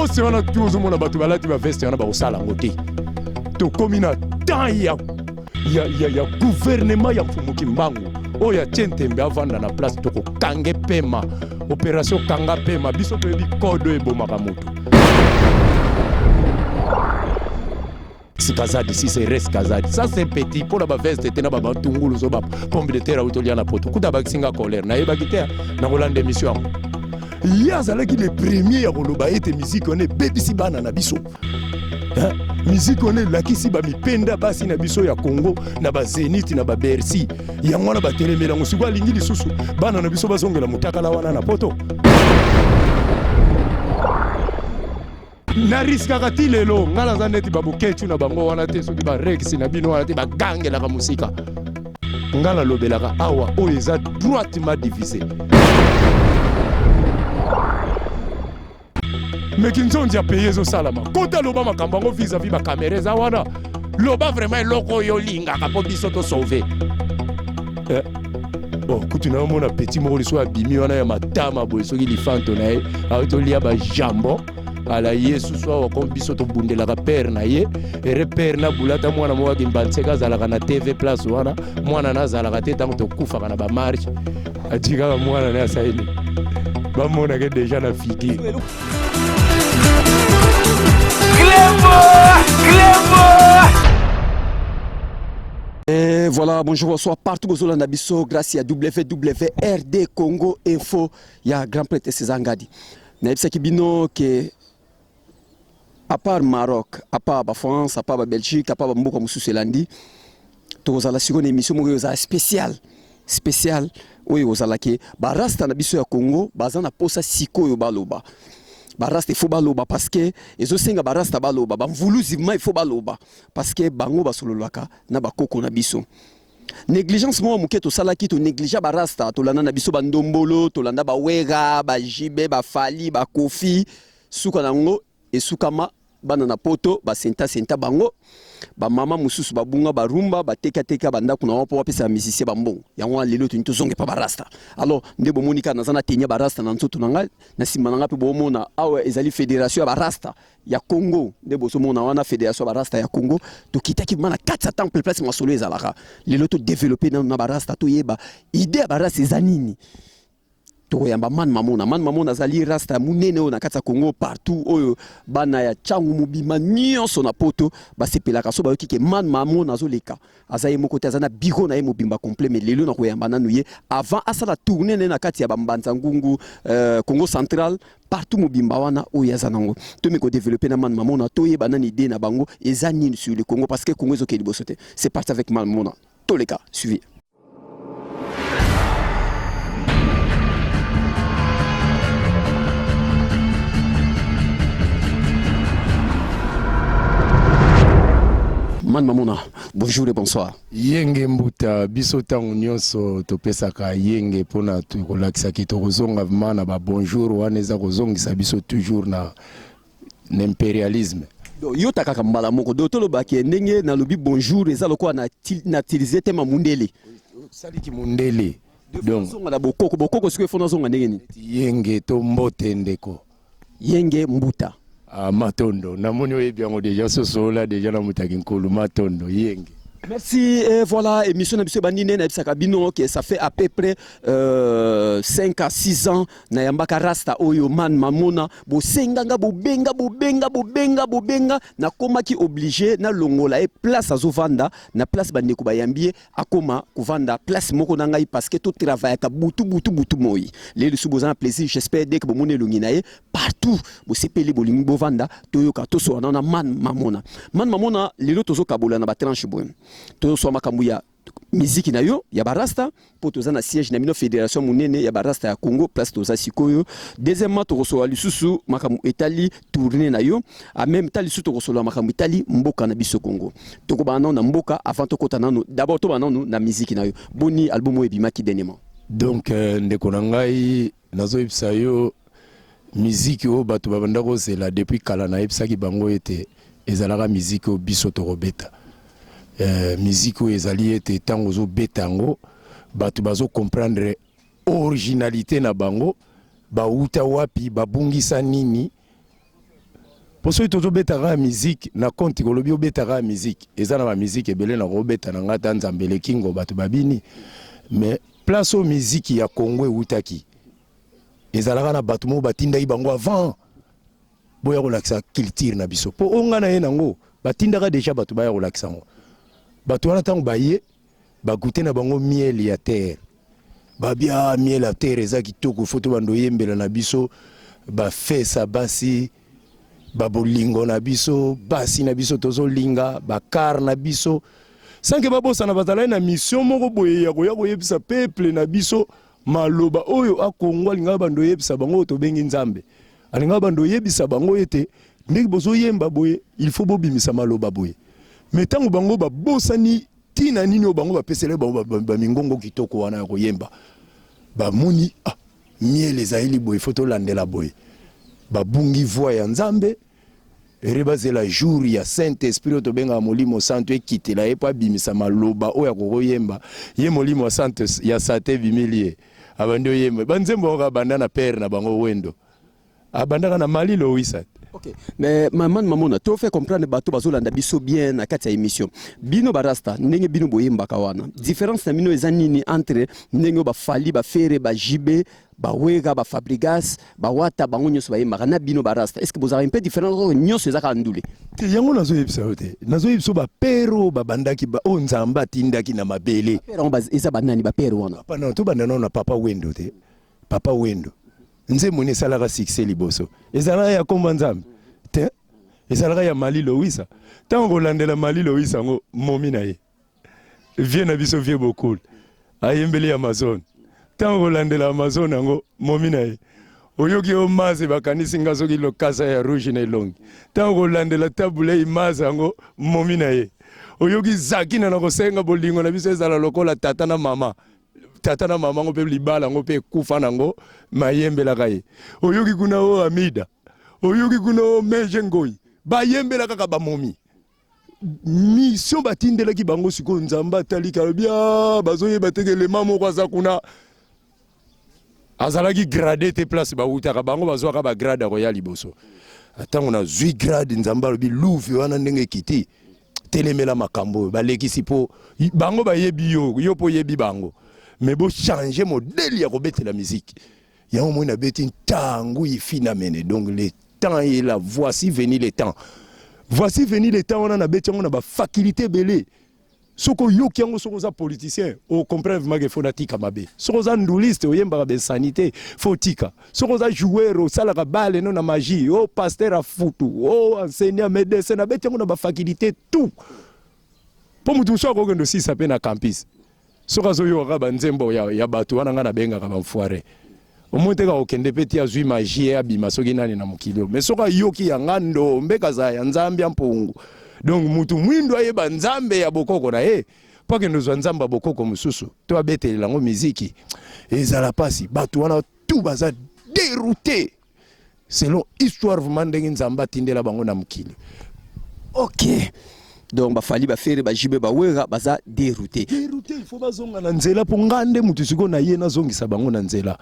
veste wana tu ozomona bato balati baveste wana bakosala yango te. Tokomi na temps ya gouvernement ya mfumuki mbangu oyo atie Ntembe avanda na place tokokange pema opération kanga pema biso toyebi code ebomaka moto. Si Kazadi, si c'est reste Kazadi. Ça c'est petit pour la veste tena baba tungulu zo ba pombe de terre autolia na poto. Kuta ba singa colère na yeba giter na Rolande émission. Ya zalaki les premiers ya koloba ete musique on est bebisi bana na biso. Musique on est lakisi ba mipenda basi na biso ya Congo na ba Zénith na ba Bercy. Yango na ba telemela ngosiko lingi lisusu bana na biso bazongela mutakala wana na poto. Na riskaka ti lelo ngala za neti babuketu na bango wana te soki bareksi na bino wana te bagangelaka musika ngala lobelaka awa oyo eza droitement divisé. Meki nzonzi ya peye ezosalama kota loba makambo yango vis-à-vis bakamera eza wana loba vraiment eloko oyo olingaka mpo biso tosauve. Bon, kutu na omona petit moko liso abimi wana ya matama boye soki lifanto na ye aotolia bajambo ala Yesu soit au biso to bundela ka père na ye ere père na bulata mwana mo waki mbantseka zalaka na TV place wana mwana na zalaka te tango to kufa kana ba marche atika mwana na saili ba mona ke déjà na figi Et voilà, bonjour, bonsoir partout aux Hollandais Bisso grâce à WWRD Congo Info, il y a grand prêtre Césangadi. Naibsa kibino que à part Maroc, à part la France, à part la Belgique, à part la Moussouselandi, tu as la seconde émission spéciale oui aux alaki barasta na biso ya Congo bazana posa siko yo baloba barasta faut baloba parce que ezo senga barasta baloba bamvuluzima il faut baloba parce que bango basololaka na bakoko na biso négligence mo muketo salaki to négliger barasta to landa na biso bandombolo to landa ba wega ba jibe ba fali ba kofi suka nango e sukama bana na poto ba senta bango ba mama mususu ba bunga ba rumba ba teka banda kuna wapo wapesa musicien bambongo yango lelo to zonge pa barasta alors ndebo monika na zana tenya barasta na nzoto nanga na simana ngapi bo mona awa ezali fédération ya barasta ya Congo ndebo so mona wana fédération ya barasta ya Congo to kitaki mana 4 temple place masolo ezalaka lelo to développer na barasta to yeba idée ya barasta ezanini toyamba man mamona zali rasta munene na kata Congo partout oyo bana ya changu mobima nyonso na poto basepelaka so bayoki ke man mamona zoleka azaye moko te azana biro na ye mobimba complet mais lelo na koyamba nanu ye avant asala tourner na kati ya bambanza ngungu Congo central partout mobimba wana oyo azanango to meko développer na man mamona to yeba nani idée na bango ezani sur le Congo parce que Congo ezokeli bosote c'est parti avec man mamona tous les cas suivi. Man Mamona, bonjour et bonsoir. Yenge mbuta biso tango nyonso topesaka yenge pona kolakisa ki tokozonga mana ba bonjour wana eza kozongisa biso toujours na impérialisme. Yo takaka mbala moko do toloba ki ndenge na lobi bonjour eza lokwa na utiliser tema mundele. Sali ki mundele. Donc na bokoko siko fona zonga ndenge ni. Yenge to mbote ndeko. Yenge mbuta. Ah, Matondo, namoni bien déjà ce soir déjà na mutaki nkulu Matondo yenge. Merci et voilà émission na biso bandine na bisaka bino que ça fait à peu près 5 à 6 ans na yambaka rasta oyo man mamona bo senganga bo benga na koma ki obligé na longola e place azovanda na place bande ko bayambie akoma kovanda place moko na ngai parce que tout travail ka butu moi les subozana plaisir j'espère dès que bo mone longina partout bo sepeli bo lingi bo vanda toyoka to so na man mamona lelo tozo kabola na ba tranche bo to so makambu ya musique na yo ya barasta po toza na siège na mino fédération munene ya barasta ya Congo place toza sikoyo deuxièmement to reçoit lisusu makambu etali tourner na yo en même temps lisusu to reçoit makambu etali mboka na biso Congo to ko bana na mboka avant to kota nanu d'abord to bana na musique na yo boni album o ebimaki dernièrement donc ndeko na ngai nazo ipsa yo musique o bato babanda ko zela depuis kala na ipsa ki bango ete ezalaka musique o biso to robeta musique ezali ete tango zo betango batu bazo comprendre originalité na bango ba uta wapi babungisa nini Pour ceux qui ont la musique, na compte ko lobi obeta la musique, eza na musique ebele na robeta na ngata nzambele kingo bato babini. Mais place aux musique ya Congo utaki. Ezalaka na bato mo batinda ibango avant. Boya relaxa culture na biso. Po onga na ye nango, batindaka déjà bato baya relaxa ngo. Bato wana tango baye, ba goûter na bango miel ya terre. Ba bia miel ya terre eza kitoko foto bando yembela na biso, ba fesa basi. Babolingo na biso, basi na biso tozo linga, bakar na biso. Sans que babosa na bazala na mission moko boye ya koyebisa peuple na biso maloba oyo akongwa linga bando yebisa bango to bengi nzambe. Alinga bando yebisa bango ete ndeki bozo yemba boye, il faut bobimisa maloba boye. Mais tango bango babosa ni tina nini o bango bapesele bango ba mingongo kitoko wana ya koyemba. Ba moni miel ezali boye photo landela boye. Babungi voix ya nzambe ereba la jour ya Saint-Esprit to benga molimo santo ekitela epa bimisa maloba oya koyemba ye molimo santo ya sate bimilie abando yemba banzembo ka banda na père na bango wendo abanda na mali lo wisat. OK, mais maman to fait comprendre bato bazolanda biso bien na kati ya émission bino barasta ndenge bino boyemba kawana différence na bino ezanini entre ndenge ba fali ba fere ba jibe ba wega ba fabrigas ba wata bango nyonso bayemba na bino barasta est-ce que vous avez un peu différent nyonso ezaka ndule te yango nazo yebisa yote nazo yebisa ba pero ba bandaki ba onzamba tindaki na mabele pero eza banani ba pero wana papa non to bandana na papa wendo te papa wendo nze moni salaka succès liboso ezala ya komba nzambe te ezala ya mali loisa tango landela mali loisa ngo momi na ye vie na biso vie beaucoup ayembeli Amazon tango landela Amazon ngo momi na ye oyoki o maze bakanisi ngazo ki lokasa ya rouge na longi tango landela tabule imaza ngo momi na ye oyoki zakina na kosenga bolingo na biso ezala lokola tata na mama ngo pe libala ngo pe kufa nango mayembela kaye oyoki kuna o amida oyoki kuna o mejengoi bayembela kaka ba momi mission batindela ki bango siko nzamba talika bia bazoye batekele mamo kwa zakuna azalaki gradé te place ba utaka bango bazwaka ba grade royal liboso atango na 8 grade nzamba lobi louve wana ndenge kiti telemela makambo balekisi po bango bayebi yo po yebi bango. Mais bon changer modèle ya robete la musique. Ya au moins na beti tangu ifina mene donc le temps est là voici venu le temps. Voici venu le temps on a beti on a ba faculté belé. Soko yo ki ngo soko za politicien o comprendre vraiment que fonatika mabe. Soko za nduliste o yemba be sanité fotika. Soko za joueur o sala ka balle non na magie o pasteur a futu o enseignant médecin na beti on a ba faculté tout. Pour mutu soko ko ndo si ça pe na campus. Soka zoyo kaba nzembo ya bato wana ngana benga kaba mfuare omonte ka okende peti azwi magie abima soki nani na mukilo mais soka yoki ya ngando mbeka za ya nzambe mpungu donc mutu mwindo ayeba nzambe ya bokoko na pake ndozo nzamba bokoko mususu to abetelela ngo muziki ezala pasi bato wana tout baza dérouté selon histoire vraiment ndenge nzamba tindela bango na mukilo. OK. Donc ba fali ba fere ba jibe ba wera baza dérouté il faut bazonga na nzela po ngande mutu siko na ye na zongisa bango na nzela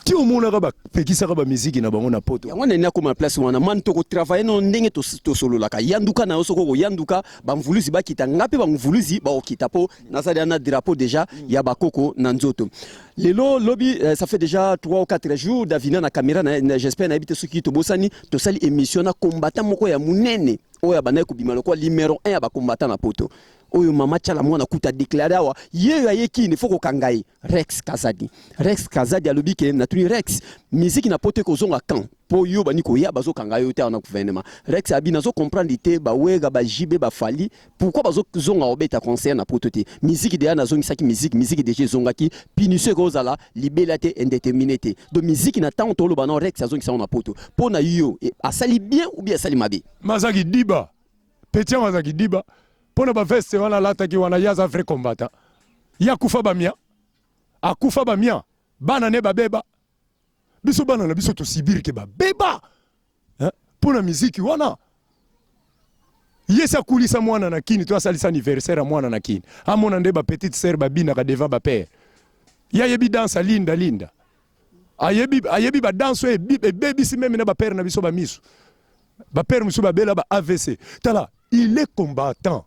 ti omona ka ba pekisa ka ba musique na bango na poto yango na koma place wana man to ko travailler no ndenge to solola ka yanduka na osoko ko yanduka ba mvuluzi ba kita ngape ba mvuluzi ba okita po na sala na drapeau déjà ya ba koko na nzoto lelo lobby ça fait déjà 3 ou 4 jours davina na caméra j'espère na habite soki to bosani to sali émission na combattant moko ya munene oya banaye kubima lokwa numéro 1 ya ba combattant na poto oyo mama chala mwana kuta déclarer wa ye ayeki ne foko kangai Rex Kazadi alobi ke na tuni Rex musique na pote ko zonga kan po yo bani ko ya bazo kangai yo te na gouvernement Rex abi nazo comprendre te ba wega ba jibe ba fali pourquoi bazo zonga obeta concert na poto te musique de na zongi saki musique de zonga ki pinise ko zala libelate indéterminité de musique na tant to lo bana Rex azongi sa na poto po na yo asali bien ou bien asali mabe mazaki diba petit mazaki diba pona ba veste wana lataki wana yaza vrai combattant ya kufa ba mia bana ne babeba biso bana na biso to sibiri ke babeba pona muziki wana yesa kulisa mwana na kini to asalisa anniversaire mwana na kini amona nde ba petite sœur babina ka devant ba père ya yebi dansa linda ayebi ba danso e baby si même na ba père na biso ba miso ba père musu ba bela ba AVC tala il est combattant.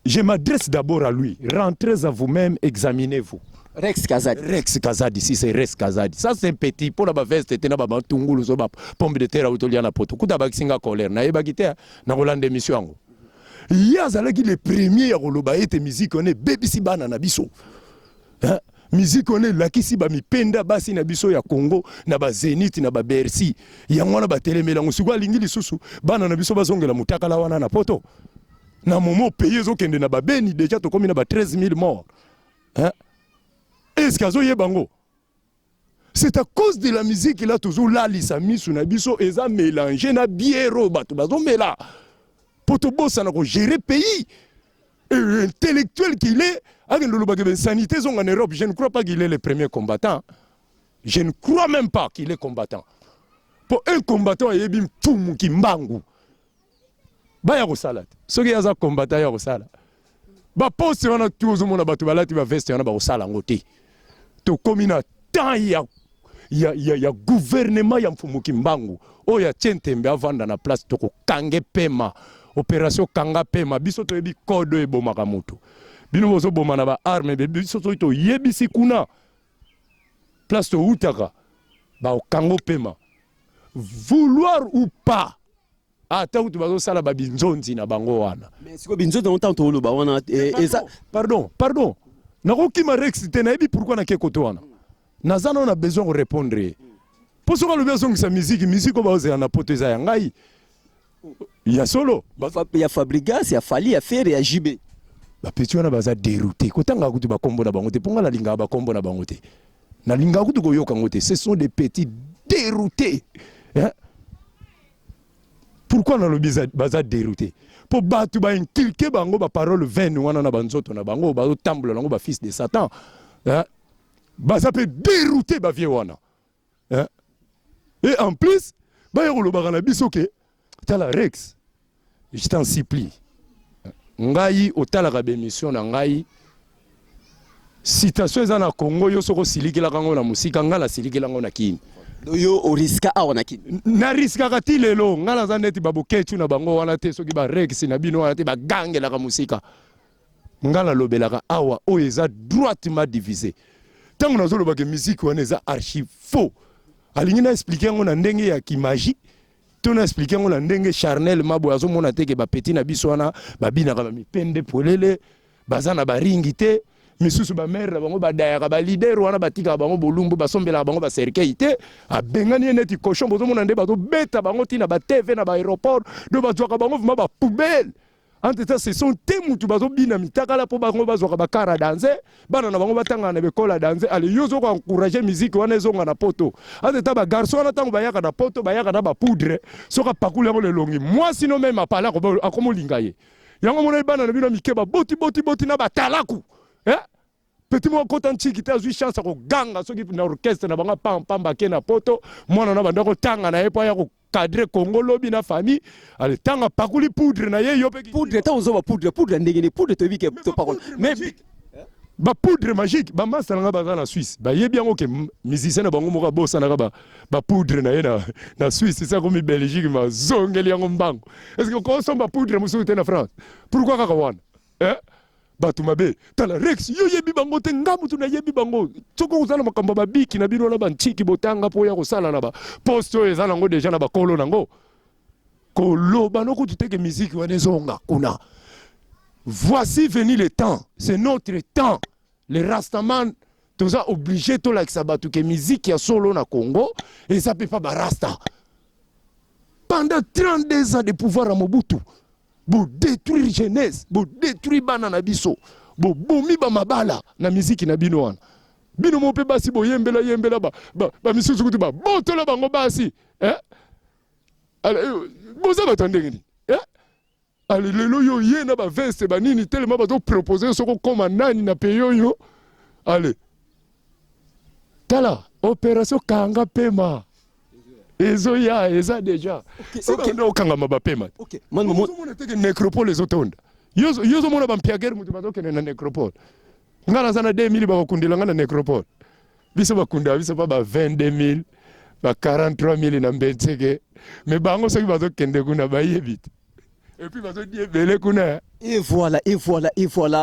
Je m'adresse d'abord à lui. Rentrez à vous-même, examinez-vous. Rex Kazadi. Rex Kazadi, si c'est Rex Kazadi. Ça c'est un petit pour la veste tena ba tungulu so ba pomme de terre autolia na poto. Kuta ba singa colère na eba gite na kolande mission yango. Ya zalaki le premier ya koloba ete musique on est baby si bana na biso. Hein? Musique on est lakisi ba mipenda basi na biso ya Congo na ba Zénith na ba Bercy. Yango na ba telemela ngusukwa lingi lisusu bana na biso bazongela mutakala wana na poto. Na moment payé zo kende na ba beni déjà to komi na ba 13 000 morts. Hein? Est-ce que bango? C'est à cause de la musique là toujours là l'isami sunabiso eza mélangé na biero bato bazo mela. Poto bossa na ko gérer pays. Intellectuel qu'il est, avec le sanité en Europe, je ne crois pas qu'il est le premier combattant. Je ne crois même pas qu'il est combattant. Pour un combattant, il y a un tout qui mbangu. Ba ya salade. Ce qui est un combattant ya salade. Ba poste on a tous au monde batu balati ba veste on a ba sala ngote. To komina temps ya gouvernement ya mfumu kimbangu. O ya Tchentembe avanda na place to ko kange pema. Opération kanga pema biso to yebi kodo e bomaka mutu. Bino bozo bomana ba arme be biso to yebi sikuna. Place to utaka. Ba o kango pema. Vouloir ou pas. Ata utu bazo sala ba binzonzi na bango wana. Mais siko binzonzi on tante oloba wana pardon. Nakoki ma Rex te na yebi pourquoi na ke koto wana. Nazana on a besoin de répondre. Pour ce qu'on a besoin de sa musique on va oser na poto za ngai. Il y a solo. Il y a Fabrigas, il y a Fali, il y a Fer, il y a JB. Ba petit on a baza dérouté. Kotanga kutu ba kombo na bangote. Ponga la linga ba kombo na bangote. Na linga kutu ko yoka ngote. Ce sont des petits déroutés. Hein? Pourquoi on a le baza dérouté? Pour battre ba inculquer bango ba parole vaine wana na banzoto na bango ba tamble na ba fils de Satan. Hein? Baza peut dérouter ba vie wana. Hein? Et en plus, ba yolo ba na bisoke. Tala Rex, je t'en supplie. Ngai otala ka bémission na ngai. Citation za na Congo yo soko silikela kango na musika ngala silikela ngo na kini. Yo o riska a na kini. Na riska ka ti lelo ngala za neti baboketu na bango wana te soki ba Rex na bino wana te ba gangela ka musika. Ngala lobela ka awa o eza droitement divisé. Tango na zolo ba ke musique wana eza archi faux. Alingi na expliquer ngo na ndenge ya kimagie. On a expliqué qu'on a ndenge charnel mabo azo mona teke ba petit na biso wana ba bina ka mi pende polele bazana ba ringite misusu ba mère bango ba daya ka ba leader wana batika bango bolumbu ba sombela bango ba cercueil a bengani neti cochon bozo mona nde bazo beta bango tina ba TV na ba aéroport do bazo ka bango vma ba poubelle. En tout cas, ce sont des mutu bazo bina mitaka la po bango bazo ka ba kara danser bana na bango batanga na bekola danser ale yozo ko encourager musique wana ezonga na poto. En tout cas ba garçon na tango ba yaka na poto ba yaka na ba poudre soka pakula ko le longi moi sinon même apala ko akomo lingaye. Yango mona bana na bino mikeba boti na ba talaku. Petit mo kotanchi ki ta zui chance ko ganga soki na orchestre na banga pamba ke na poto mona na banda ko tanga na epa ya ko cadre Congo lobi na famille ale tanga pakuli poudre na ye yope poudre ta ozo ba poudre ndenge poudre to bike to parole mais ba poudre magique ba masa nga ba na Suisse ba yebi yango ke musicien na bango moka bossa na ba poudre na ye na Suisse ça comme Belgique ma zongeli yango mbango est-ce que ko somba poudre musu te na France pourquoi ka wana Batumabe, tala Rex, yo yebi bango te ngamu tu na yebi bango. Soko uzana makamba ba biki na bino na ba nchiki botanga po ya kosala na ba posto ezana ngo deja na ba kolo nango. Kolo banoko tuteke musique wana zonga kuna. Voici venu le temps, c'est notre temps. Les Rastaman tous a obligé to like sabatu ke musique ya solo na Congo et ça peut pas ba rasta. Pendant 32 ans de pouvoir à Mobutu. Bo détruire jeunesse, bo détruire bana na biso, bo bomi ba mabala na musique na bino wana. Bino mo pe basi bo yembela ba misusu kutu ba botola bango basi, Alors boza batandenge ni, Ale lelo yo ye na ba veste ba nini tellement ba to proposer soko koma nani na peyo yo. Ale. Tala opération kanga pema. Ezo ya eza déjà. Okay. No kanga mabapema. Okay. Man mona teke nécropole ezotonda. Yozo mona bampiagere mutu bazoke na nécropole. Ngala sana 2000 ba kundela ngana nécropole. Biso bakunda biso pa ba 22000. ba 43 000 na mbetseke mais bango soki bazokende kuna bayebi te et puis bazodi ebele kuna. Et voilà,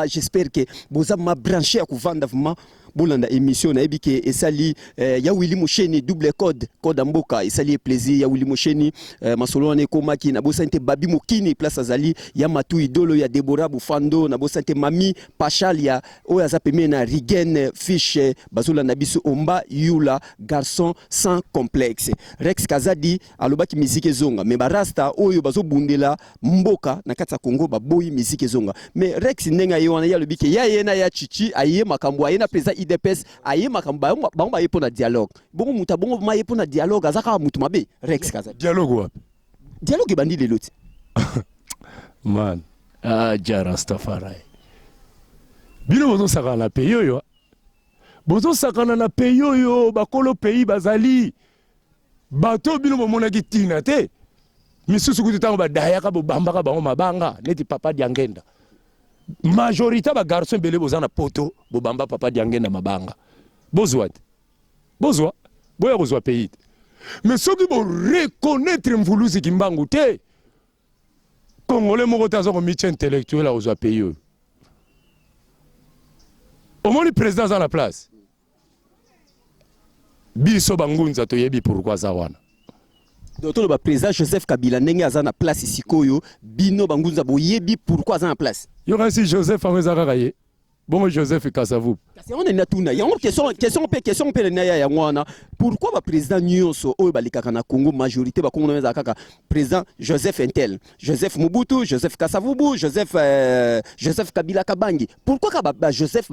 j'espère que vous avez branché à Kouvanda vraiment bolanda émission na ebike esali ya Willy Mosheni double code amboka esali plaisir ya Willy Mosheni masolo ne komaki na bosante babi mokini place azali ya matu idolo ya Deborah Bufando na bosante mami Pachal ya oya zapeme na Rigen Fish bazula na biso omba yula garçon sans complexe Rex Kazadi alobaki musique zonga mais barasta oyo bazobundela mboka na kati ya Congo baboyi musique zonga mais Rex ndenga yona ya lobike ya yena ya chichi aye makambo ayena pesa IDPS aye makambo bango baye pona dialogue bongo muta bongo maye pona dialogue azaka mutu mabe Rex Kazadi dialogue wapi dialogue bandi leloti man jara Rastafari bino bozo sakana na pays oyo bozo sakana na pays oyo bakolo pays bazali bato bino bomonaki tina te misusu kutu tango badayaka bobambaka bango mabanga neti papa diangenda majorité ba garçon belé bozana poto bobamba papa diangenda mabanga bozwa boya kozwa pays mais soki bo reconnaître mvuluzi kimbangu te congolais moko tazo ko miche intellectuel a kozwa pays oyo omoni président za la place biso bangunza toyebi pourquoi za wana Docteur le président Joseph Kabila ndenge aza na place sikoyo bino bangunza boyebi pourquoi aza na place yo kasi Joseph amezaka kaye bon Joseph Kasavu kasi on na tuna ya question pe na ya ngwana pourquoi ba président nyonso oyo balikaka na Congo majorité ba Congo na kaka président Joseph Intel Joseph Mobutu Joseph Kasavubu Joseph Kabila Kabangi pourquoi ka Joseph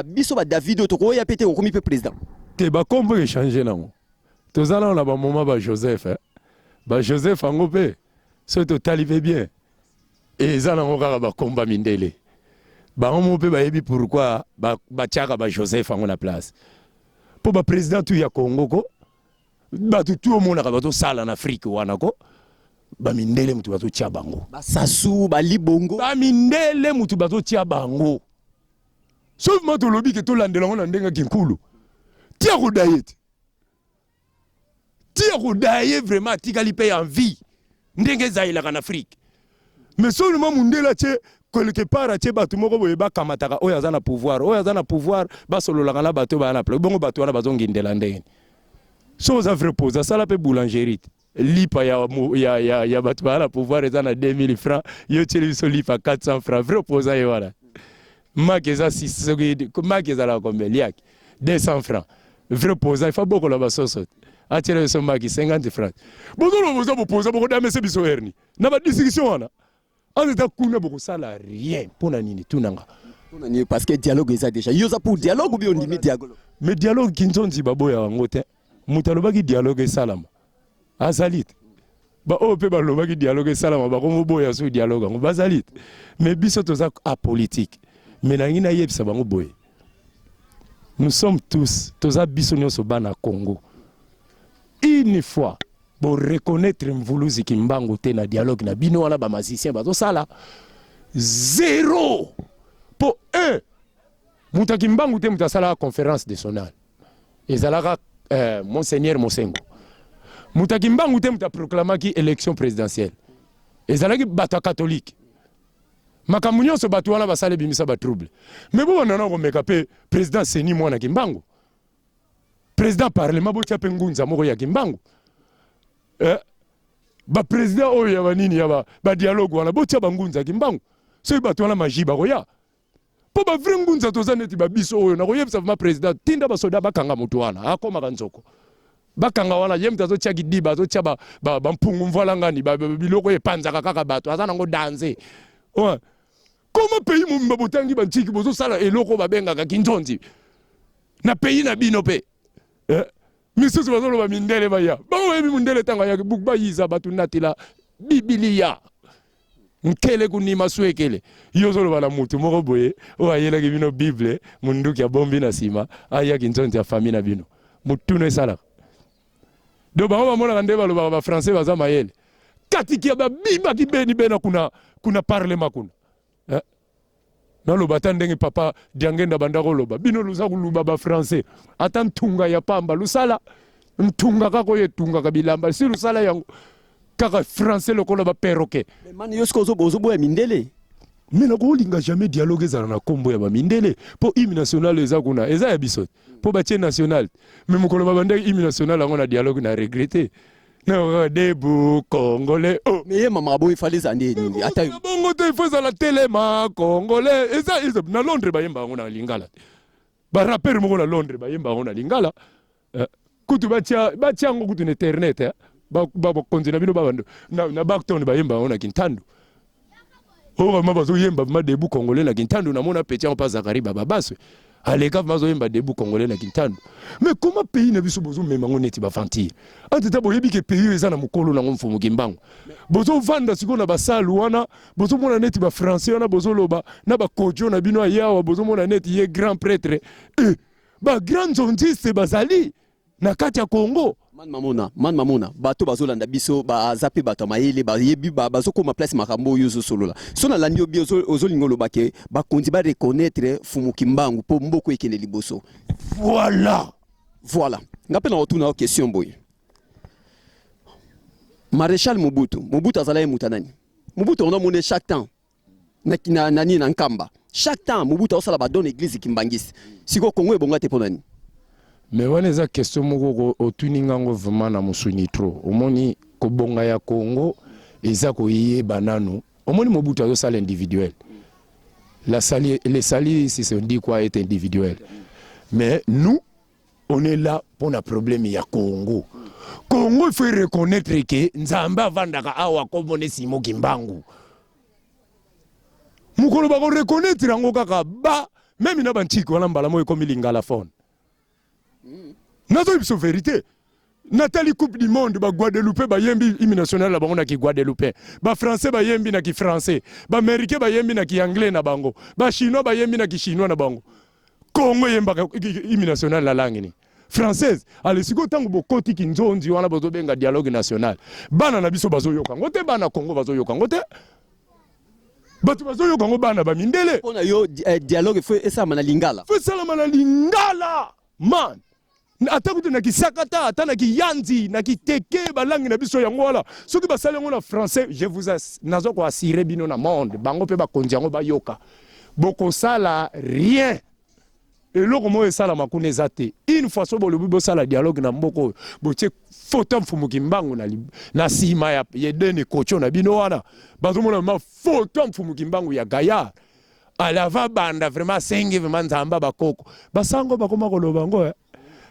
biso ba David to ya pété okomi pe président te ba kombo échanger nango tozala on a ba moment ba Joseph ba Joseph angope so to talive bien et zana ngokaka ba komba mindele ba on pe ba yebi pourquoi ba tiaka ba Joseph ango na place pour ba président tu ya Congo ko ba tout au monde ka ba to sala na Afrique wana ko ba mindele mutu ba to tia bango ba sasu ba libongo ba mindele mutu ba to tia bango sauf ma to lobi ke to landela ngona ndenga kinkulu tia ko dayet tia ko daye vraiment tikali paye en vie ndenge zaila en Afrique mais seulement mundela tche quelque part tche batu moko boye ba kamataka oya za na pouvoir ba solola kana bato ba na bongo bato wana bazongindela ndenge so za vrai pose ça la pe boulangerie lipa ya bato ba na pouvoir eza na 2000 francs yo tche so lipa 400 francs vrai pose ya wana makeza 6 makeza la combien 200 francs vrai pose il faut beaucoup la basoso atire so maki 50 francs bozo bozo bopoza boko dame se biso herni na ba discussion wana on est kuna boko sala rien pona nini tunanga pona nini parce que dialogue eza déjà yoza pour dialogue ou bien on dit dialogue mais dialogue kinzonzi baboya wango te mutalo baki dialogue salama azalit ba ope ba lobaki dialogue salama ba ko boya so dialogue ngo bazalit mais biso toza apolitique mais na ngina yebisa bango boye nous sommes tous toza biso nyonso bana Congo une fois pour reconnaître mvuluzi kimbangu te na dialogue na bino wana ba musicien bazo sala zéro pour un muta kimbangu te muta sala conférence nationale ezalaka monseigneur Mosengo muta kimbangu te muta proclamaki élection présidentielle ezalaki bato catholique makambo nyonso bato wana basale bimisa ba trouble mais bo nana ko meka pe président Seni mwana kimbangu président parlement bo tiape ngunza moko ya kimbangu ba président oyo ya banini ya ba dialogue wana bo tia bangunza kimbangu so bato wana majiba koya po ba vrai ngunza toza neti ba biso oyo na koyebisa ma président tinda ba soda bakanga mutu wana akoma kanzoko bakanga wana yemta zo tia kidiba zo tia ba mpungu mvala ngani ba biloko epanzaka kaka bato azana ngo danser ouais comment pays mumba botangi bantiki bozo sala eloko babengaka kinzonzi na pays na bino pe misusu bazolo ba mindele baya bawo ebi mundele tanga ya bukba yiza batu natila bibilia nkele kunima swekele yozolo bala mutu moko boye o ayela ke bino bible munduki ya bombi na sima aya kinzonzi ya famille na bino mutuno esala do ba mona kande balo ba français baza mayele katiki ya ba biba kibeni bena kuna parlement kuna na loba tandenge papa diangenda bandako loba bino luza kuluba ba français atantunga ya pamba lusala ntunga kako ye tunga kabilamba siru sala yango kaka français lokola ba perroquet mais man yo sko zo boya mindele mais na ko linga jamais dialogue ezala na kombo ya ba mindele po hymne national eza kuna eza ya biso po ba tie national mais mokolo babanda hymne national yango na dialogue na regretter na debout congolais oh mais mama boy fallait zande nini ata bongo te faut la télé ma congolais eza na Londres ba yemba yango na lingala ba rapper moko na Londres ba yemba yango na lingala kutu batia yango kutu na internet ba konzi na bino babando na Backtown ba yemba yango na Kintandu oh ma bazo yemba ma debout congolais na Kintandu na mona petit en pas Zakari baba baswe aleka mazo yemba debout congolais na Kintandu mais comment pays na biso bozo mema ngo neti ba fantir antata boyebi ke pays eza na mukolo na ngomfumu kimbango bozo vanda siko na basalu wana bozo mona neti ba français wana bozo loba na ba kojo na bino yawa bozo mona neti ye grand prêtre ba grand zontiste bazali na kati ya Congo man mamona bato bazolanda biso ba zape bato mayele ba yebi ba bazokoma place makambo yozo solola sona landi obi ozolingo lobake ba kondi ba reconnaître fumu kimbangu po mboko ekene liboso voilà ngape na otuna question boy Maréchal Mobutu azala mutanani Mobutu on a monné chaque temps na nani na nkamba chaque temps Mobutu osala ba donne église kimbangisi siko Congo ebonga te ponani mais wana eza question moko otuninga ngo vraiment na musuni trop omoni kobonga ya Congo eza koyeba nanu omoni Mobutu azosala individuel les salis si se dit quoi est individuel mais nous on est là pour un problème ya Congo il faut reconnaître que nzamba vandaka awa komone simo kimbangu mukolo ba reconnaître ngo kaka ba même na bantiki wana mbala moyo comme lingala phone nazo ibso vérité Nathalie Coupe du Monde ba Guadeloupe ba yembi hymne national la bango na ki Guadeloupe ba français ba yembi na ki français ba américain ba yembi na ki anglais na bango ba chinois ba yembi na ki chinois na bango Congo yemba hymne national la langue ni française ale siko tango bokoti ki nzonzi wana bozo benga dialogue national bana na biso bazo yoka ngote bana Congo bazo yoka ngote batu bazo yoka ngo bana ba mindele pona yo dialogue fo esa mana lingala fo sala mana lingala man ata kutu na kisakata ata na kiyanzi na kiteke balangi na biso yango wala soki basali yango na français je vous nazo ko assurer bino na monde bango pe bakonzi yango bayoka bokosala rien eloko mo esala makuna eza te une fois so bolobi bosala dialogue na mboko botie photo mfumu kimbangu na sima ya yedeni kocho na bino wana bazomona ma photo mfumu kimbangu ya Gaya alava banda vraiment sengi vraiment nzamba bakoko basango bakoma koloba ngo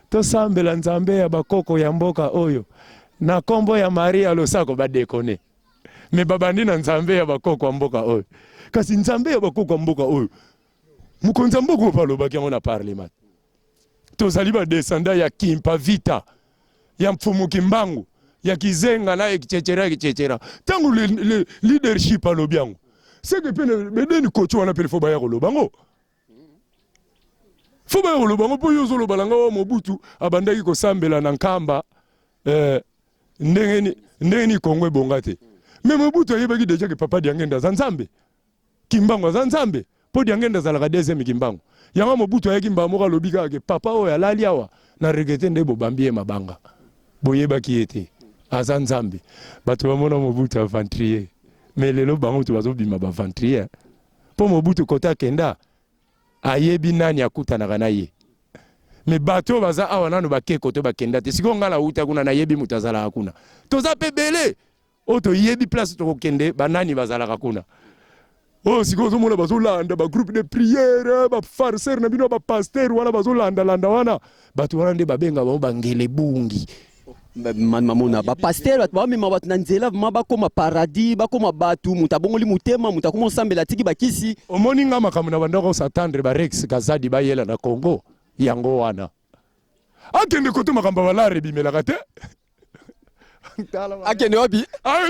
to sambela nzambe ya bakoko ya mboka oyo na kombo ya Maria losako badekone me babandi na nzambe ya bakoko ya mboka oyo kasi nzambe ya bakoko ya mboka oyo mukonza mboko baloba ki na parlement tozali ba descendant ya Kimpa Vita ya mfumu kimbangu ya kizenga na kichechera tangu le leadership alobi yango c'est que pene bedeni kocho wana pele fo ba ya koloba ngo fo ba ya koloba ngo po yozo loba langa wa Mobutu abandaki ko sambela na nkamba ndengeni Kongo bongate mais Mobutu ayebaki deja ke papa diangenda za nzambe kimbangu za nzambe po diangenda za la deuxième kimbangu yanga Mobutu ayaki mbamo ka lobika ke papa oya lali awa na regete ndebo bambie mabanga boyeba ki ete aza nzambe bato bamona Mobutu aventrier mais lelo bango tu bazo bima ba ventrier po Mobutu kota kenda ayebi nani akutana na ye mais bato baza awa nanu bakeko to bakenda te siko ngala uta kuna na yebi mutazala hakuna toza pebele oto yebi place to kokende banani bazala kuna oh siko zo mona bazolanda ba groupe de prière ba farceur na bino ba pasteur wana bazolanda landa wana bato wana nde babenga ba bangele bungi man mamona ba pasteur ba mema bat nanzela ba koma paradis ba koma batu mutabongoli mutema mutakoma sambela tiki bakisi omoni nga makamu na bandako s'attendre ba Rex Kazadi ba yela na Congo yango wana akende koto makamba balare bimelaka te akende wapi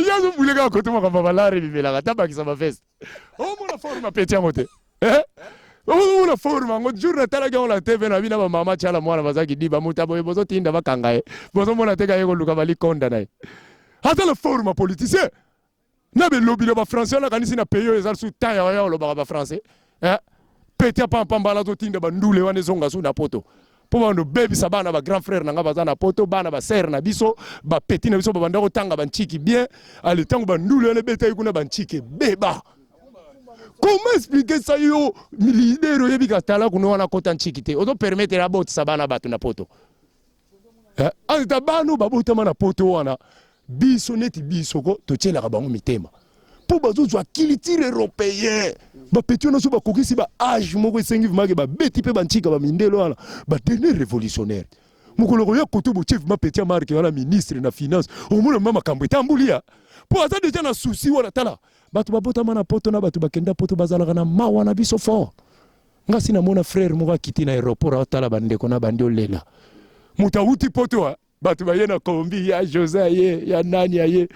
yazo bulega koto makamba balare bimelaka tabakisa ba fest mona forma peti yango te mona forma ngo jour na tala ga la TV na bina ba mama chala mwana bazaki diba mutabo bozo tinda bakanga e bozo mona teka yego luka bali konda nae hata la forma politicien na be lobby ba français na kanisi na payo ezal su taya ya lo ba français peti pa pambala to tinda ba ndule wane zonga su na poto po bando bebisa bana ba grand frère nanga baza na poto bana ba sœur na biso ba petit na biso ba banda kotanga banchiki bien ale tango bandulu ele beta ikuna banchiki beba. Comment expliquer ça yo leader yebi katala kuno wana kota nchiki te ozo permettre la bot sabana batu na poto anta bano babota mana poto wana biso neti biso ko totiela ka bango mitema po bazo zwa culture européen ba petio na so ba kokisi ba âge moko esengi vimake ba beti pe banchika ba mindelo wana ba dernier révolutionnaire mukolo ya koto bo chef ma petia marque wana ministre na finance au moins mama kambo tambulia po aza déjà na souci wana tala batu babota mana poto na batu bakenda poto bazala na mawa na biso fort ngasi na mona frère moko akiti na aéroport atala bandeko na bandio lela mutauti poto batu bayena kombi ya José ye ya nani ye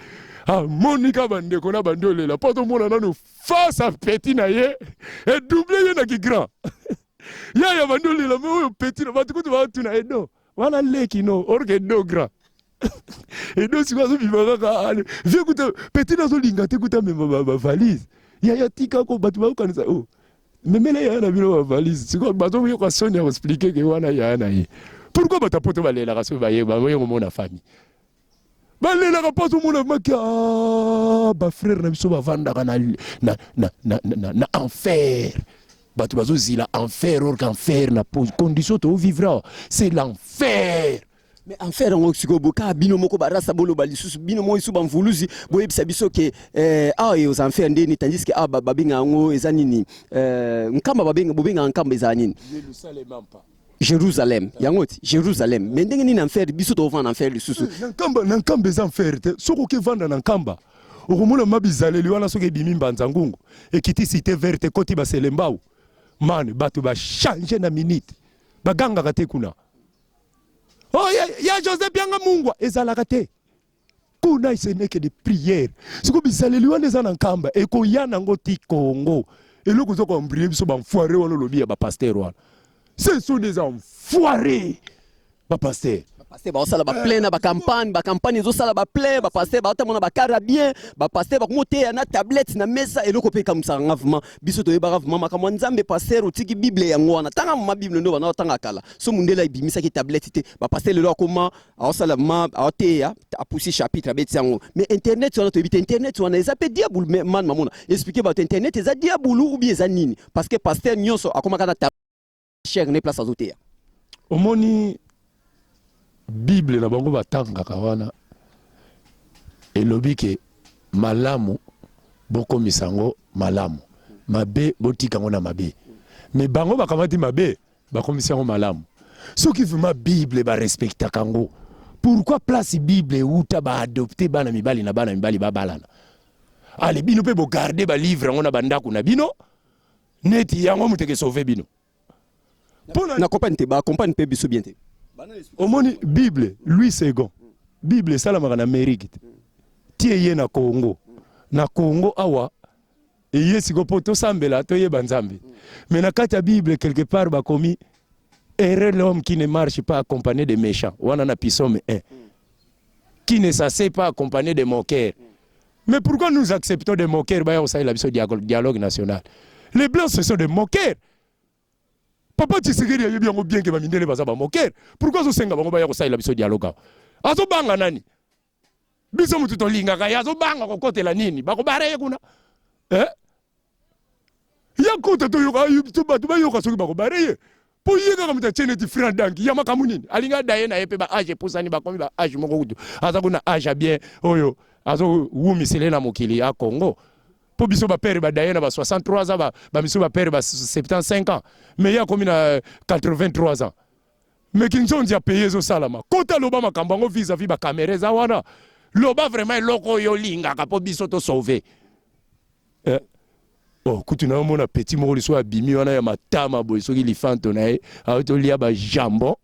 Monica bandeko na bandio lela poto mona nanu face à petit na ye et doublé ye na ki grand ya bandio lela mais oyo petit na batu ko batu na edo wana leki no orke do grand et donc si vous vivez viens kuta petit na zo linga te kuta memba ba valise ya tika ko batu ba kanisa oh memela ya na bino ba valise siko bato yo ka sonia expliquer que wana ya na ye pourquoi bata poto balela ka so ba ye ba yo mona famille balela ka poto mona maka ba frère na biso ba vanda kana na enfer batu bazo zila enfer or qu'enfer na condition to vivra c'est l'enfer. Mais en fait on siko boka bino moko barasa bolo balisusu bino mo isu bamvuluzi boye bisa biso ke et aux enfers ndeni tandis que babinga ngo ezanini nkamba bobenga nkamba ezanini Jérusalem yangoti Jérusalem mais ndenge ni enfer biso to vanda enfer lisusu nkamba ez enfer te soko ke vanda na nkamba okomona mabizaleli wana soki ebimi mbanza ngungu ekiti cité verte koti baselembao man bato ba changer na minute baganga te kuna. Oh, ya Joseph Bianga Mungwa ezalaka te kuna ce n'est que des prières siko bisaleli wana eza na nkamba eko yana ngo ti Congo eloko zo ko mbrie biso ba mfoiré wana lobi ya ba pasteur wana ce sont des enfoirés ba pasteur ba sala ba plein ba campagne zo sala ba plein ba pasteur ba tamona ba carabien ba pasteur ba moté na tablette na mesa eloko pe comme ça ngavement biso to yeba vraiment makamwa nzambe pasteur otiki bible yango wana tanga ma bible ndo bana tanga kala so mundela ibimisa ki tablette te ba pasteur lelo akoma awsala ma aote ya apoussi chapitre abeti yango mais internet wana to bita internet wana eza pe diable man mamona expliquer ba internet eza diable ou bien eza nini parce que pasteur nyonso akoma kana cher ne place azote ya omoni Bible na bango batangaka wana elobi ke malamu boko misango malamu mabe botika ngo na mabe mais bango bakamati mabe bakomisa ngo malamu soki vraiment Bible ba respecta kango pourquoi place Bible uta ba adopter bana mibali na bana mibali ba balana ale bino pe bo garder ba livre ngo na bandako na bino neti yango muteke sauver bino na compagne pe biso bien te omoni Bible Louis II Bible salamaka na Amérique tie ye na Congo awa eye siko po tosambela toyeba nzambe mais na kati ya Bible quelque part bakomi erreur l'homme qui ne marche pas accompagné de méchants wana na Psaume 1 qui ne s'assied pas accompagné de moqueurs mais pourquoi nous acceptons des moqueurs ba ça il a dialogue national les blancs ce sont des moqueurs. Papa Tshisekedi yebi yango bien que ba mindele baza ba moqueur. Pourquoi zo senga bango ba ya ko saila biso dialogue? Azo banga nani? Biso mutu to linga ka yazo banga ko kotela nini? Ba ko bare kuna. Ya kota to yoka to ba yoka soki ba ko bare. Po yega ka muta chene ti frère danki ya makamu nini? Alinga daye na yepe ba age posani ba komi ba age moko kudu. Aza kuna age bien oyo. Azo wumi selena mokili ya Congo. Pour biso ba père ba daye na ba 63 ans ba biso ba père ba 75 ans mais ya comme na 83 ans mais kinzonzi a payé zo salama kota loba makambango vis-à-vis ba caméra za wana loba vraiment loko yo linga ka po biso to sauver oh kutuna mona petit moko liso abimi wana ya matama boy soki lifanto na ye auto lia ba jambon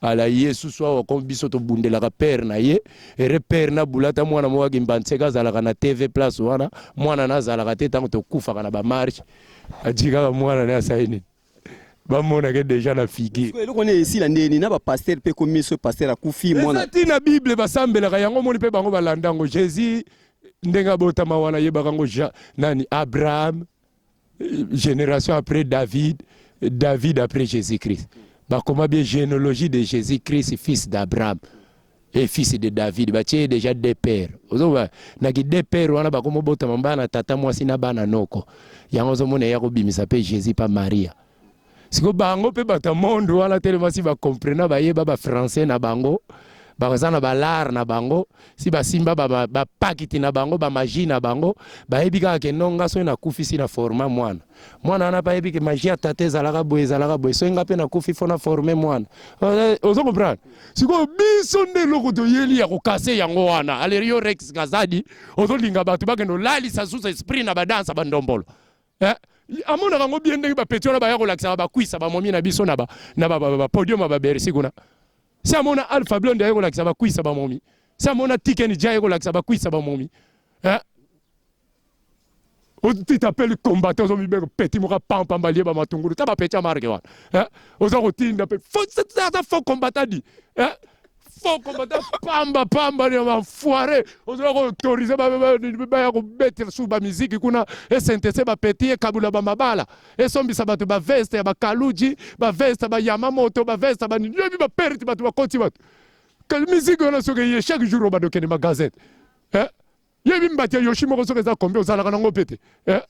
ala Yesu soit comme biso to bundela ka père na ye ere père na bulata mwana mo wagi mbantseka zalaka na TV place wana mwana na zalaka te tango to kufa kana ba marche adika mwana na saini ba mona ke déjà na figi ko eloko ne esi la ndeni na ba pasteur pe komi so pasteur akufi mwana eti na Bible basambela ka yango moni pe bango balandango Jésus ndenga botama wana yeba kango nani Abraham génération après David après Jésus-Christ Comment bien généalogie de Jésus-Christ, fils d'Abraham et fils de David. Bah tiens déjà deux pères. Ozoba na ki deux pères wana ba komo bota mambana tata mwasi na bana noko. Yango zo mona yako bimisa pe Jésus pa Maria. Siko bango pe bata monde wana tellement si ba comprendre ba yeba ba français na bango. Bazana ba lar na bango si ba simba ba pakiti na bango ba magie na bango ba ebika ke nonga so na kufi si na forma mwana na ba ebike magie tate zalaka boye so nga pe na kufi fona former mwana ozo comprendre siko biso nde loko to yeli ya ko kase yango wana alerio Rex Gazadi ozo linga batu ba kendo lali sa sous esprit na ba dansa ba ndombolo amona bango bien ndenge ba petio na ba ya ko lakisa ba kwisa ba momi na biso na ba podium ba berisi kuna. Si à mon Alpha Blonde d'ailleurs là ça va couiller ça va momi. Si à mon Tiken Jay là ça va couiller ça va momi. Hein? On t'appelle combattant on me petit mora pam pam balier ba matunguru. Ça va péter marque wa. Hein? Aux autres d'appel faut combattant dit. Hein? Faut combattant pamba ni enfoiré. Aux autres autorisé ba ko mettre sous ba musique kuna et synthèse ba petit kabula ba mabala. Et sombi ça ba to ba veste ba kaluji ba veste ba Yamamoto ba veste ba ni ba perti ba to ba koti ba. Quelle musique on a so que chaque jour ba do kene ma gazette. Hein? Yebi mbati Yoshimo ko so que ça combien za la kana ngopete. Hein?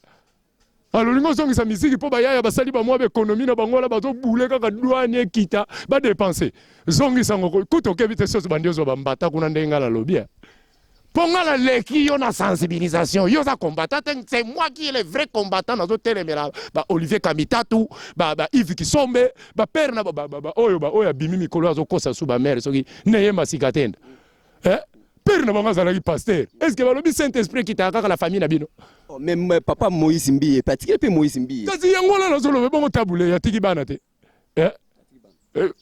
Alors lingo songi sa musique po ba ya ba sali ba mo ba économie na bango la ba to boule kaka douane kita ba dépenser. Zongi sango ko to kebite so ba ndio zo ba mbata kuna ndenga la lobia. Ponga la leki yo na sensibilisation yo za combattant c'est moi qui est le vrai combattant dans hôtel mera ba Olivier Kamitatu ba Yves Kisombe ba père na ba oyo bimi mikolo azo kosa su ba mère soki neye masikatenda. Père na bango zalaki pasteur. Est-ce que balobi Saint-Esprit qui t'a la famille na bino? Même papa Moïse Mbiye, particulier pe Moïse Mbiye. Kasi yango la zolo bongo tabule ya tiki bana te.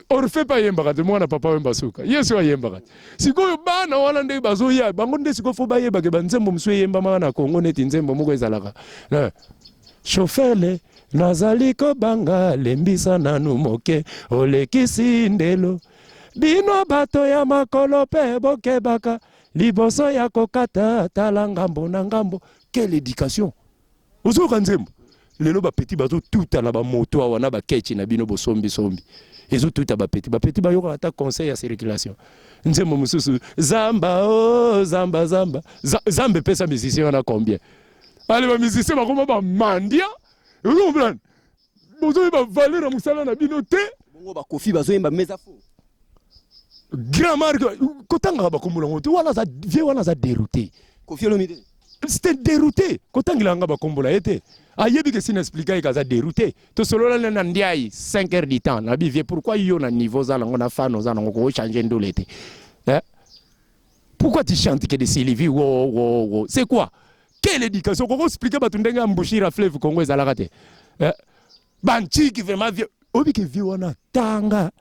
Orfe pa yemba kate mwana papa wemba suka. Yesu wa yemba kate. Sikoyo bana wala nde bazo ya bango nde siko fo ba yeba ke banzembo mswe yemba mana Kongo neti nzembo moko ezalaka. Chofele nazali ko banga lembisa nanu moke olekisi ndelo. Bino bato ya makolo pe bokebaka liboso ya kokata tala ngambo na ngambo. Quelle éducation. Ozo kanzembo. Lelo ba petit bazo tout na ba moto wana ba kechi na bino bosombi sombi. Ezo tout ba petit ba yoka ata conseil ya circulation. Nzembo mususu zamba oh zamba zambe pesa musicien na combien. Allez ba musicien ba koma ba mandia. Ozo comprendre. Bozo ba valeur na musala na bino te. Bongo ba kofi bazo yemba meza fo. Grand marque kotanga ba kombola ngoto wala za vie wana za dérouté. Kofi Olomide. C'était dérouté. Kotanga nga ba kombola été. Ayebi que sin expliquer que ça dérouté. To solo la na ndiai 5 heures du temps. Na bi vie pourquoi yo na niveau za ngona fa no za ngoko changer ndolete. Pourquoi tu chantes que de Sylvie wo c'est quoi? Quelle éducation ko expliquer ba tundenga mbushira fleuve Congo za la raté. Banchi qui vraiment vie obi que vie wana tanga.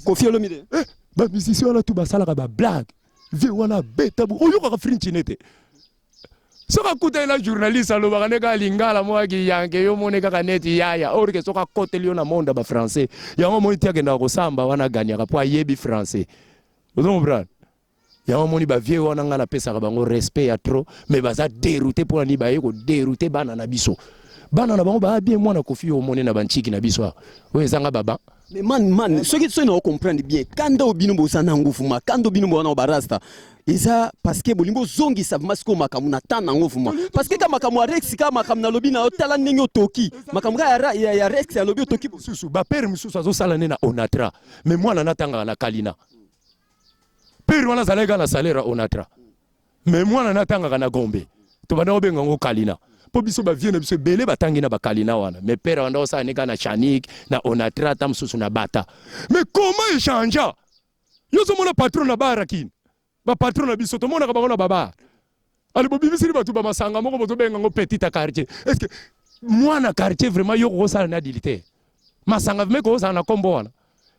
Kofi Olomide. Ba musicien la tout basala ba blague. Vie wana beta bu oyo ka frintinete. Soka kuta na journaliste alo bakaneka lingala mwaki yanke yo moneka kaneti yaya or ke soka kote liona monde ba français yango moni tiake na ko samba wana ganya ka po yebi français ozo comprendre yango moni ba vie wana ngala pesa ka bango respect ya trop mais baza dérouté pour ni ba yeko dérouté bana na biso bana na bango ba bien mwana kofi o moni na banchiki na biso o zanga baba. Mais man ce qui sont comprendre bien quand obino bosana ngufuma quand obino bona barasta eza parce que bolingo zongi sa masko makamu na tana ngofuma parce que kama makamu Rex kama makamu na lobi na otala nenyo toki makamu ya Rex ya lobi toki susu ba père mususu azo sala na Onatra mais moi na natanga na Kalina père wana zalega na salaire Onatra mais moi na natanga na Gombe to bana obenga ngo Kalina po biso ba vienne biso belé batangi na ba Kalina wana mais père wanda osa neka na Chanik na Onatra tam susu na Bata mais comment échanger yo zo mona patron na Barakin ba patron na biso to mona ka bango baba ali bo bibisi ba tu ba masanga moko bo to benga ngo petite quartier est-ce que moi na quartier vraiment yo ko sala na dilité masanga me ko sala na kombo wana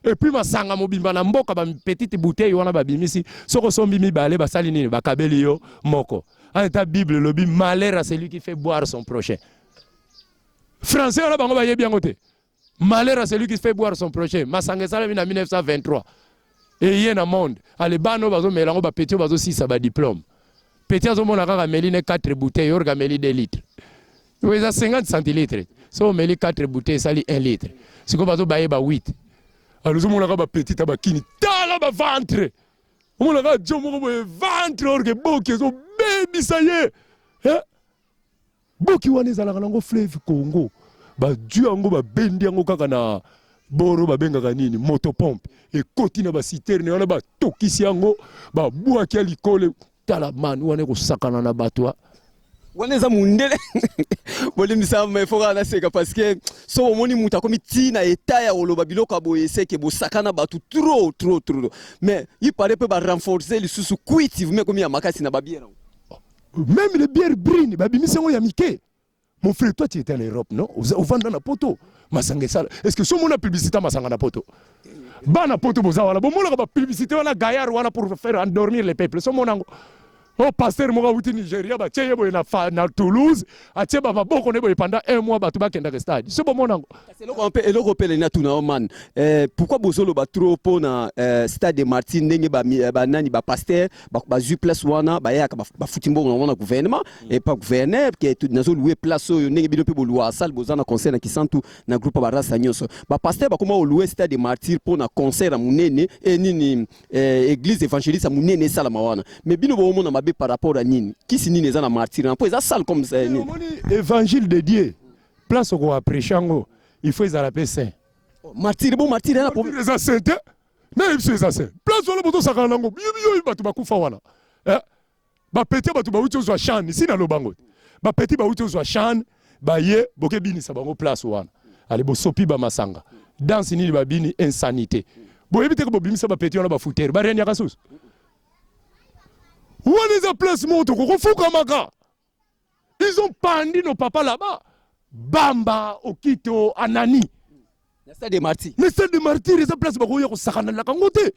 et puis masanga mobimba na mboka ba petite bouteille wana ba bimisi soko sombi mi balé ba sali nini ba kabeli yo moko en ta bible lobi malheur à celui qui fait boire son prochain français wana bango ba yebi yango te malheur à celui qui fait boire son prochain masanga sala na 1923. Et il y a un monde. Allez, bano bazo melango ba petit bazo 6 ba diplôme. Petit azo mona kaka meline 4 bouteilles, orga meli 2 litres. Oui, ça 50 centilitres. So meli 4 bouteilles, sali 1 litre. Siko bazo baye ba 8. alors omonaka bapetite bakini tala baventre omonaka jo moko boye ventre orke boki ezobebisa ye boki wana ezalaka nango fleuve Congo badu yango babendi yango kaka na boro babengaka nini motopompe ekoti na basiterne wana batokisi yango babwaki ya likole tala mani wana ekosakana na bato wana eza mundele bolimisa maefora na seka parce que so omoni mutu akomi tina eta ya koloba biloko ya boye seke bosakana bato trop mais il paraît peut renforcer lisusu cuitive mais komi ya makasi na babiere même les bières brines babimisi yango ya mike. Mon frère, toi tu étais en Europe, non? Au vendre na poto. Masanga sala. Est-ce que ce mon publicité masanga na poto? Bana poto boza wala. Bon mon la publicité wana gaillard wana pour faire endormir les peuples. Ce mon ango. Oh pasteur moka wuti Nigeria ba tcheye boye na Toulouse, a tcheba ba boko ne boye pendant 1 mois ba tuba kenda stade. Ce bon mon ango. C'est le repère na tuna man. Pourquoi bozolo ba trop po na stade de Martin ndenge ba nani ba pasteur ba zu place wana ba ya ba futimbo na gouvernement et pas gouverneur qui est nazo louer place yo ndenge bino pe bo loi salle bozana concert na kisantu na groupe ba rasa nyonso. Ba pasteur ba koma louer stade de Martyr po na concert à munene et nini église évangéliste à munene sala mawana. Mais bino bo mona par rapport à nini qui si nini na Martyr po eza salle comme ça ni évangile de Dieu place au roi prêchango il faut les appeler saint Martyr bon Martyr na pour les saints na ibso les saints place wala boto sakana nango biyo batu bakufa wana ba petit batu ba uti zo chan ici na lobango ba petit ba uti zo chan ba ye boke bini sa bango place wana ali bo sopi ba masanga danse ni ba bini insanité bo ebite ko bimi sa ba petit wana ba fouter ba renya kasus où est la place moto maka? Ils ont pendu nos papas là-bas. Bamba, Okito, Anani. Le stade de Martyr. Le stade de Martyr, ils ont place pour que sakana la kangote.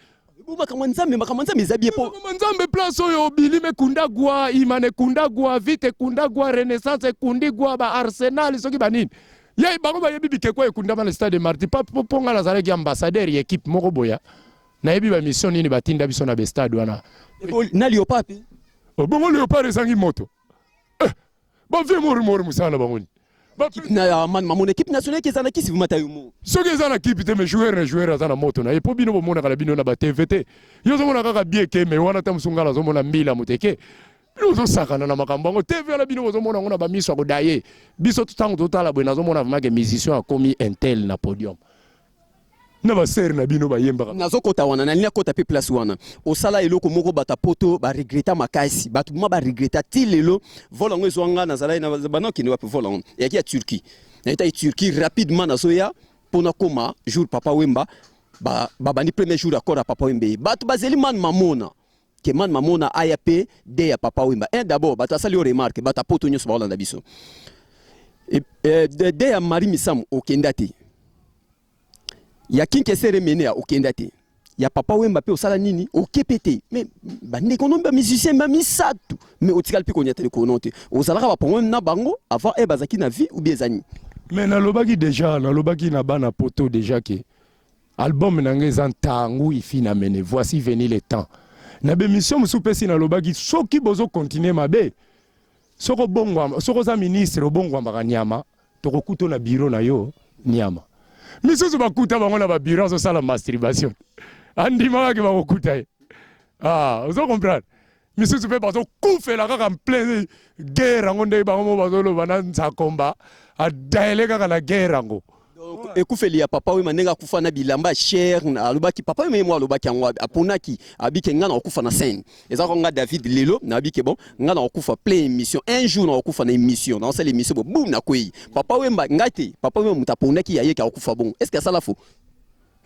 Makamanzambe mes habillés pour. Makamanzambe place yo bili me kundagwa, imane kundagwa, vite kundagwa, renaissance kundigwa ba Arsenal soki banini. Ya bango ba yebi bikeko e kundama le stade de Martyr. Pa ponga la zaleki ambassadeur équipe moko boya. Na yebi ba mission nini batinda biso na be stade wana. Na Léopard pi. Bon Léopard ezangi moto. Ba vie mori musala bangoni. Na man mon équipe nationale qui ezana ki si vous matayumo. Soki ezana équipe te me joueur azana moto na epo bino bomona kala bino na ba TVT. Yo zomona kaka bien ke me wana tamsungala zomona mbila muteke. Bino zo sakana na makambo ngo TV ala bino zomona ngona ba miso ko daye. Biso tutango totala bwe na zomona vraiment que musicien a commis un tel na podium. Na ba ser na bino ba yemba nazo kota wana na lia kota pe place wana osala eloko moko bata poto ba regreta makasi batu ma ba regreta tilelo vola ngo ezwanga na zala na bana ki ne wapi vola on ya ki Turquie na ita Turquie rapidement na soya pona koma jour papa Wemba ba bani premier jour accord à papa Wemba batu bazeli man mamona ke man mamona AYP de ya papa Wemba d'abord bata sali remarque bata poto nyoso ba Hollande biso et de ya Marie Misam okendati ya kinkesere mene ya okendate ya papa Wemba pe osala nini okepete mais bande konomba musicien ba misatu mais otikal pe konyata le kononte ozalaka ba problème na bango avant e bazaki na vie ou bien zani mais na lobaki déjà na lobaki na bana poto déjà que album na ngeza ntangu ifi na mene voici venir le temps na be mission musupesi na lobaki soki bozo continuer mabe soko bongwa soko za ministre bongwa mbakanyama tokokuto na bureau na yo nyama misusu bakuta bango na ba bureau so sala masturbation andima ke bakuta ozo comprendre misusu pe bazo kufela kaka en plein guerre ngonde bango bazolo bananza komba adaele kaka na guerre ngo donc ekufeli ya papa Wemba nenga kufa na bilamba cher na alobaki papa Wemba mo alobaki yango aponaki abike ngana okufa na scène ezako nga David lelo na abike bon ngana okufa plein émission un jour na okufa na émission na sala émission boum na kwei papa Wemba ngati papa Wemba mutaponaki ya yeka okufa bon est-ce que ça la faux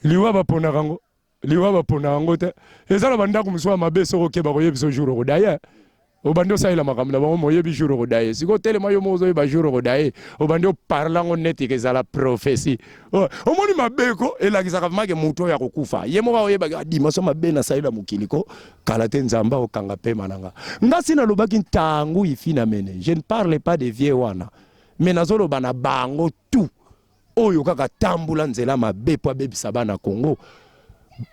liwa bapona kango liwa bapona kango te ezala bandako muswa mabeso okeba koyebiso jour kodaya obando saila makamna bango moyebi jour kodaye siko telema yo mozo ba jour kodaye obando parla ngo neti ke zala prophétie omoni mabeko elakisaka make muto ya kokufa ye moka oyeba dimaso mabe na saila mukiliko kala te nzamba okanga pe mananga ngasi na lobaki ntangu ifina mene je ne parle pas de vieux wana mais nazolo bana bango tout oyo kaka tambula nzela mabe po bebisa bana Congo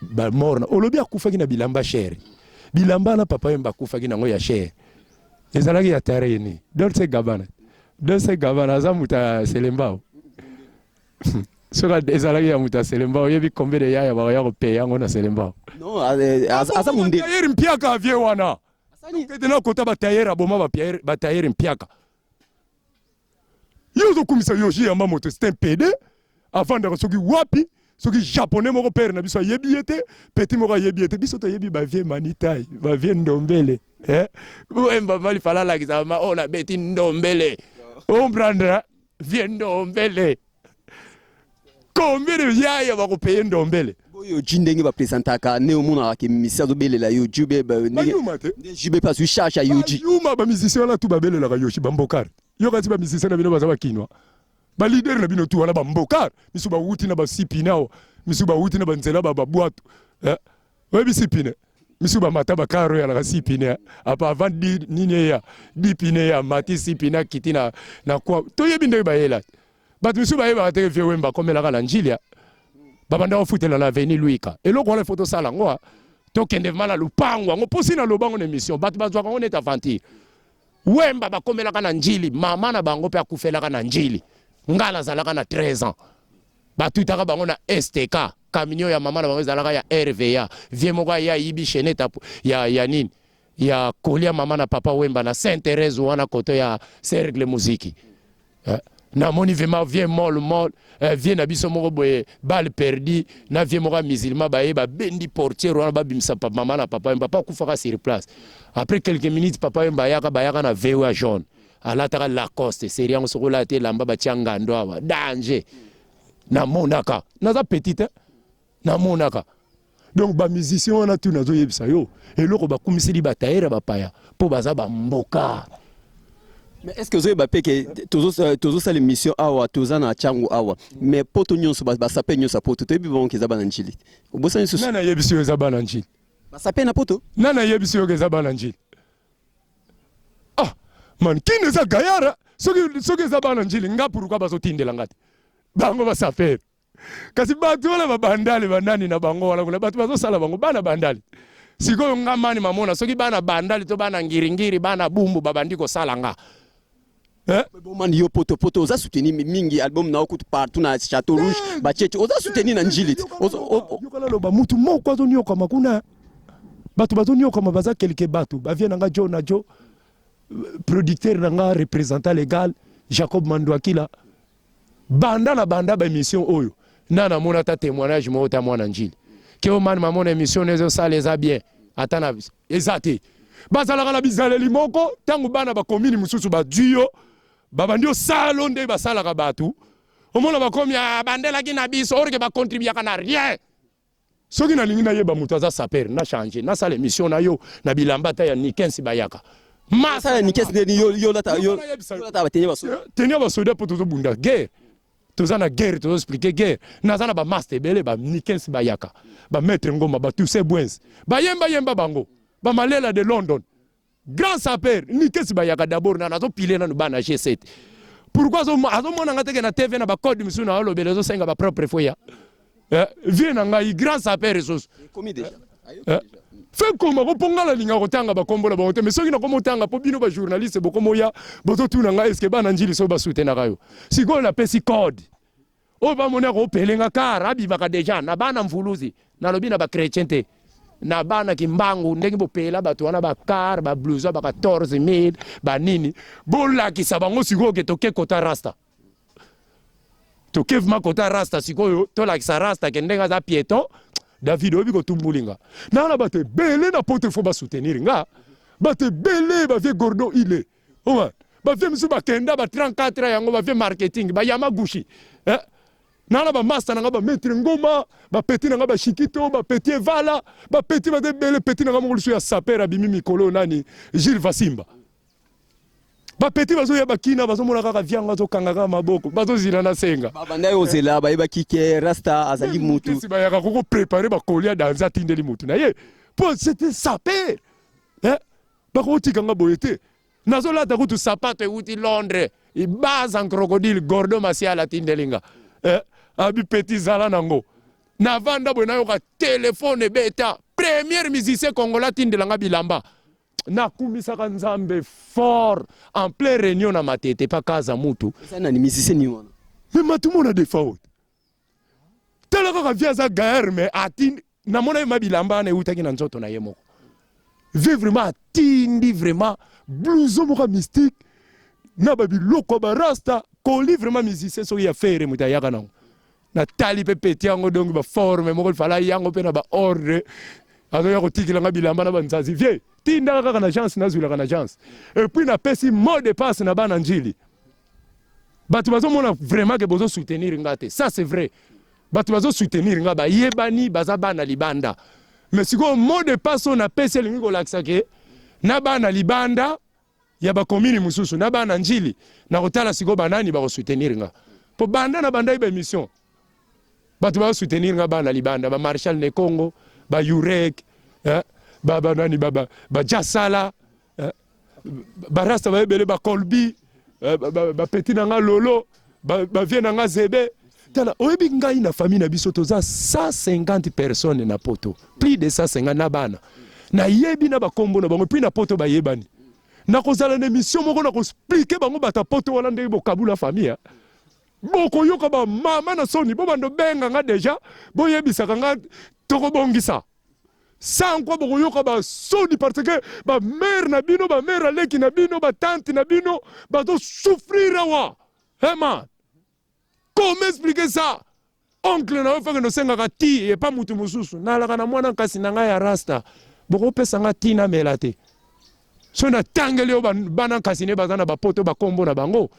ba morna olobi akufa kina bilamba cher bilamba na papa Wemba kufa kina ngo ya cher ezalaki ya terrain Dolce Gabbana za muta selembao soka ezalaki ya muta Selembao yebi combien de yaya ba ya ko payer ngo na Selembao non asa munde tailleur mpiaka avie wana ketena kota ba tailleur aboma ba tailleur mpiaka yozo kumisa yoshi ya mamoto c'est un PD avant de soki wapi soki japonais moko père na biso yebi ete petit moko yebi ete biso to yebi ba vie manitai ba vie ndombele Wemba mali fala la kizama ona beti ndombele ombrandra vie ndombele combien de yaya ba ko payer ndombele boyo jindenge ba presentaka ne omona ke misia do belela yo jube ba ne jube pas cherche yoji yuma ba musicien la tout ba belela ka yoshi ba mbokar yo kati ba musicien na bino ba kinwa ba leader na bino tu wana ba mbokar misu ba wuti na ba sipinao misu ba wuti na ba nzela ba boato webi sipine misu ba mata ba karo ya la sipine apa avant di nini ya di pine ya mati sipina kitina na kwa to yebi ndenge ba yela bat misu ba yeba te vie wemba komela ka na njilia babanda ofutela na avenue Luika eloko wana photo sala ngoa to kende mala lupango ngo posi na lobango na émission bat bazwa ngo neta aventure wemba bakomela ka na njili mama na bango pe akufela ka na njili ngala zalaka na 13 ans batutaka bango na STK camion ya mama na bango zalaka ya RVA vie moko ya yibi cheneta ya nini ya kolia mama na papa wemba na Saint Thérèse wana koto ya cercle muziki na moni vraiment vie mol vie na biso moko boye balle perdu na vie moko musulman ba bendi portier wana ba bimsa mama na papa wemba kufaka sur place après quelques minutes papa wemba bayaka na VOA jaune alataka Lacoste série yango sokola te lamba batianga ndo awa danger na monaka naza petite na monaka donc ba musicien wana tu nazo yebisa yo eloko bakumiseli bataera bapaya po baza ba mboka. Mais est-ce que vous avez que tous les missions awa tozana changu awa mais poto nyonso ba sape nyonso poto to bon ke zabana njili obosa nyonso nana yebisi yo zabana njili ba sape na poto nana yebisi yo ke zabana njili man kine za gayara soki zabana njili nga pourquoi bazotindela ngati bango ba sape kasi batu wala babandali bandani na bango wala kuna batu bazosala bango bana bandali sikoyo ngamani mamona soki bana bandali to bana ngiringiri bana bumbu babandiko sala nga man yo poto oza soutenir mingi album na okutu partout na Château Rouge ba cheche oza soutenir na njili yokala loba mutu moko azonyoka makuna batu bazonyoka mabaza quelque batu ba vient nga Jo na Jo producteur nga représentant légal Jacob Mandouakila banda ba émission oyo nana mona ta témoignage mo ta mwana njili ke o man mamona émission nezo sala eza bien atana ezate bazalaka na bizaleli moko tangu bana ba commune mususu ba duyo babandio salo nde basalaka batu omona bakomi abandelaki na biso orke ba contribuer na rien soki na lingi na yeba mutu aza saper na changer na sala émission na yo na bilamba ta ya Nikensi bayaka masala Nikensi nde yo lata tenir basoda po tozo bunda guerre tozana guerre tozo expliquer guerre nazana ba master belé ba Nikensi bayaka ba maître ngoma ba tous ces bouens ba yemba bango ba malela de London grand saper Nikensi bayaka d'abord na nazo piler na bana G7 pourquoi azo mona ngate na TV na ba code misu na lo belezo senga ba propre foya vient na ngai grand saper resource commis déjà fait comme ko pongala linga ko tanga ba kombola ba hote mais soki na ko motanga po bino ba journaliste bo ko moya boto tuna ngai est-ce que bana njili so ba soutenir kayo siko na pesi code o ba mona ko pelenga kara bi baka déjà na bana mvuluzi na lobi na ba chrétien te na bana kimbangu ndenge bopela bato wana ba car ba blouson ba 14000 ba nini bola ki sabango siko ke toke kota rasta toke vma kota rasta siko to la ki sa rasta ke ndenga za piéton David obi ko tumbulinga na la bato belé na pote fo ba soutenir nga bato belé ba vie Gordon ile o ba vie musu ba kenda ba 34 yango ba vie marketing ba Yamaguchi nana ba master nga ba maître ngoma ba petit nga ba shikito ba petit vala ba petit ba de bele petit nga mo lusu ya saper abimi mikolo nani Gilles Vasimba ba petit bazo ya bakina bazo mona kaka vianga zo kangaka maboko bazo zina na senga baba ndayo zela ba kike rasta azali mutu si ba ya ko préparer ba kolia dans atindeli mutu na ye pour c'était saper ba ko tikanga boyete nazo la ta kutu sapato uti Londres i base en crocodile gordo masiala tindelinga abi petit zala nango na vanda bona yo ka téléphone beta premier musicien congolais tindelanga bilamba na kumisaka nzambe fort en plein réunion na matete pa kaza mutu sana ni musicien ni wana mais matu mona defaut tala kaka vie aza gaer mais atindi namona ye mabilamba na eutaki na nzoto na ye moko vie vraiment atindi vraiment blouson moko mystique na babiloko barasta koli vraiment musicien soki ya fere muta yaka nango na tali pe peti yango donc ba forme moko fala yango pe na ba ordre azoya kotikila nga bilamba na banzazi vie tinda kaka na chance nazwilaka na chance et puis na pesi mot de passe na bana njili bato bazomona vraiment ke bozo soutenir nga te ça c'est vrai bato bazo soutenir nga bayebani baza bana libanda mais siko mot de passe on a pesi elingi kolakisa ke na bana libanda ya bakomini mususu na bana njili na kotala siko banani bakosoutenir nga po banda na banda iba émission bato bakosoutenir nga bana libanda ba Marshal ne Congo ba Yurek ba nani ba Jasala ba rasta ba ebele ba Kolbi ba petit na nga Lolo ba vie na nga Zebe tala oyebi ngai na famille na biso toza 150 personnes na poto plus de 150 na bana na yebi na bakombo na bango puis na poto bayebani na kozala na émission moko na koexpliquer bango bata poto wana ndenge bokabula famille boko yoka ba mama na soni bo bando benga nga déjà boyebisaka nga tokobongisa sans quoi boko yoka ba soni parce que ba mère na bino ba mère aleki na bino ba tante na bino ba to souffrir awa hey man comment expliquer ça oncle na ofaka no senga ka ti et pas mutu mususu na la kana mwana kasi na nga ya rasta boko pesa nga ti na melate so na tangeli o bana kasi ne bazana ba poto ba kombo na bango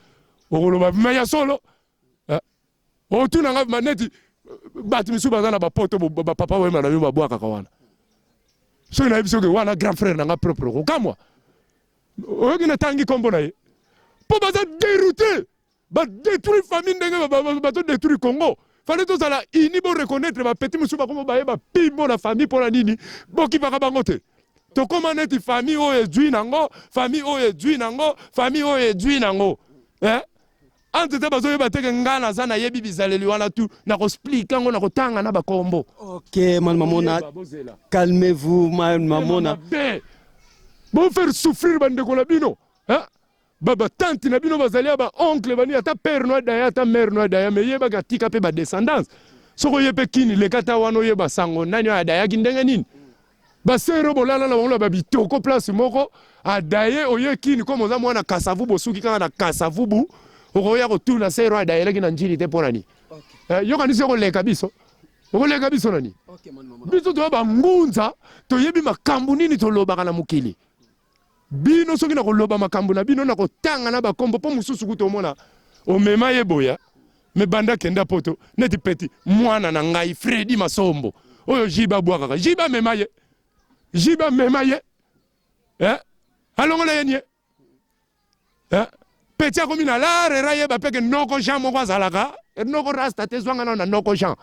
okoloba maya solo o tuna nga maneti batu misu bazana ba poto ba papa wema na yo ba bwaka kawana so na biso ke wana grand frère na nga propre ko kamwa o ngina tangi kombo na ye po baza dérouté ba détruire famille ndenge ba to détruire Congo fallait tous ala ini bo reconnaître ba petit musu ba kombo ba ye ba pimbo na famille pour la nini boki ba bangote to comment neti famille o ezui nango famille o ezui nango famille o ezui nango ante te bazo yeba teke ngana zana yebi bizaleli wana tu na ko explique ngo na ko tanga na bakombo. OK man mamona calmez-vous man mamona bon faire souffrir bande ko la bino baba tante na bino bazali ba oncle bani ata père no daya ata mère no daya me yeba ka tika pe ba descendance soko yepe kini le kata wano yeba sango nani daya kindenge nini ba sero bolala la wala ba bitoko place moko adaye oye kini comme za mwana kasavubu suki kana na kasavubu okoya ko tuna sero adaye leki na njiri te ponani yoka ni soko leka biso okoleka biso nani biso to ba ngunza to yebi makambu nini to loba na mukili bino soki na koloba makambu na bino na kotanga na bakombo po mususu kuto mona o mema yeboya me banda kenda poto neti peti mwana na ngai Fredi Masombo oyo jiba bwaka jiba memaye alongola yenye peti akomi na lare raye ba peke noko Jean moko azalaka noko rasta te zwanga na noko Jean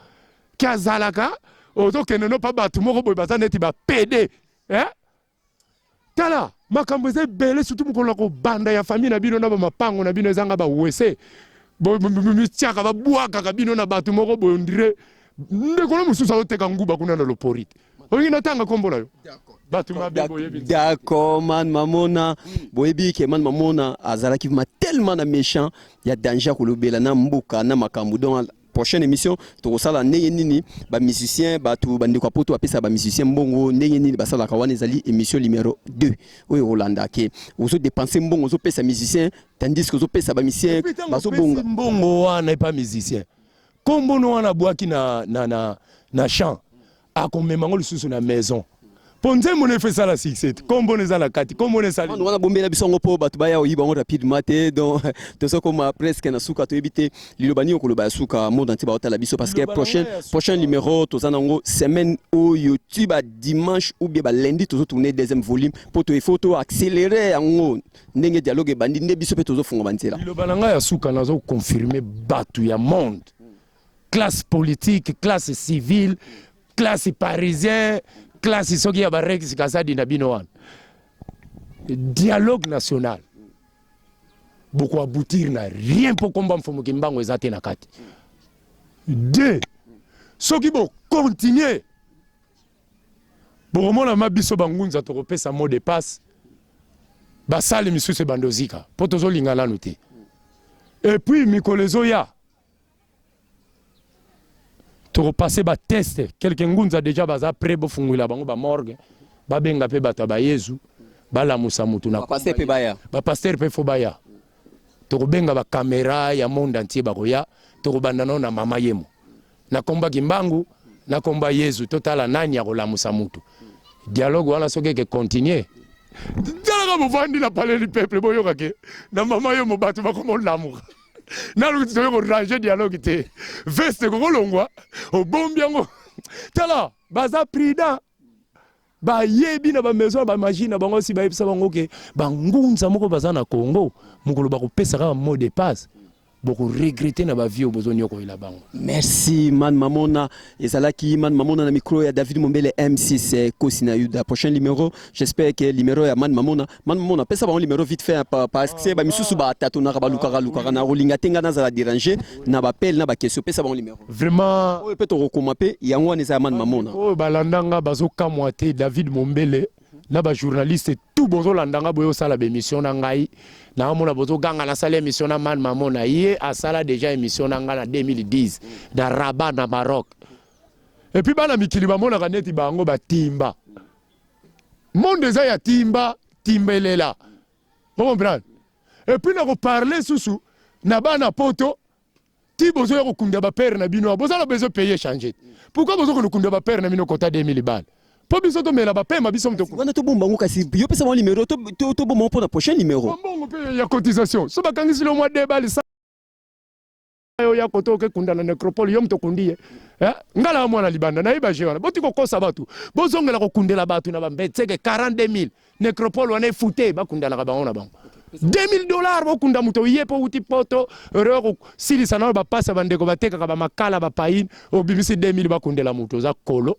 ki azalaka ozokende no pa batu moko boye baza neti ba pede tala makambo eza ebele surtout mokolo na kobanda ya famille na bino na bamapango na bino ezanga bawese mitiaka babwakaka bino na bato moko boye ondire ndekolo mosusu azoteka nguba kuna na loporite olingi natanga kombo na yo bato mabe boyebi d'accord man mamona boyebi ke man mamona azalaki ma tellement na méchant ya danger kolobela na mbuka na makambo donc prochaine émission tokosala ndenge nini ba musicien bato bande kwa poto apesa ba musicien mbongo ndenge nini basala kawana ezali émission numéro 2 oyo Rolanda ke ozo dépenser mbongo ozo pesa musicien tandis que ozo pesa ba musicien bazo bongo mbongo wana pas musicien kombo no wana bwaki na chant akomema ngo lisusu na maison ponze mon effet ça la succès kombo neza la kati kombo neza on wana bombela bisongo po bato baya oyiba ngo rapidement te donc to so comme presque na suka to ebité lilobani okoloba suka monde entier ba otala biso parce que prochain numéro to zanango semaine au YouTube à dimanche ou bien ba lundi to tourner deuxième volume pour to photo accélérer ngo ndenge dialogue bandi nde biso pe to zo funga bantela lilobananga ya suka nazo confirmer batu ya monde classe politique classe civile classe parisien classe soki ya barex kasadi na bino wana dialogue national beaucoup aboutir na rien pour komba mfumo kimbango ezate na kati de soki bo continuer bon mona mabiso bangunza to kopesa mot de passe basali misusu bandozika po tozo lingana nuti et puis mikolezo ya tokopase bateste quelque ngunza déjà baza prêt bofungwila bango bamorgue babenga mpe bato ya bayezu balamusa mutu na bapaster mpe baya bapaster mpe fo baya tokobenga bakamera ya monde entier bakoya tokobanda nao na mama yemo nakombaki mbangu nakomba yezu totala nani akolamusa mutu dialogue wana soki eke continue talaka bovandi na palais du peuple boyoka ke na mama yemo bato bakomolamuka naluki toyoko ranger dialogue te veste kokolongwa obombi yango tala baza prudent bayebi na bamaison ba machine na bango si bayebisa bango ke bangunza moko baza na Congo mokolo bakopesa kaka mot de passe beaucoup regretter na ba vie obozoni yoko ila bango. Merci Man Mamona ezalaki Man Mamona na micro ya David Mombele M6 Kosina Yuda. Prochain numéro, j'espère que numéro ya Man Mamona pesa ba numéro vite fait parce que ba misusu ba tatu na ba luka na rolinga tenga na za déranger na ba appel na ba question pesa ba numéro. Vraiment o peut to rekomape yango wana za Man Mamona. Oh balandanga bazoka moite David Mombele na ba journaliste tout bozo landanga boyo sala ba émission na ngai na mona bozo ganga na sala émission na Man Mamona yé a sala déjà émission na nga na 2010 da Rabat na Maroc et puis bana mikili ba mona kaneti bango ba timba monde za ya timba timbelela vous comprenez et puis na ko parler susu na bana poto ti bozo ya ko kunda ba père na bino bozo la besoin payer changer pourquoi bozo ko kunda ba père na bino kota 2000 balles. Pas besoin de mettre la paix, ma bison de quoi. On a tout bon bango kasi. Yo pesa mon numéro, tout bon pour la prochaine numéro. Bon, il y a cotisation. So ba kangi le mois de balles ça. Yo ya koto ke kunda na necropole yom to kundi. Ngala mwana libanda na iba jewana. Boti ko kosa batu. Bozongela ko kundela batu na ba mbetseke 42000. Necropole wana fouté ba kunda la ba ona bango. $2000 bokunda muto yepo uti poto rero sili sana ba passa bandeko bateka ba makala ba pain obimisi 2000 bakundela muto za kolo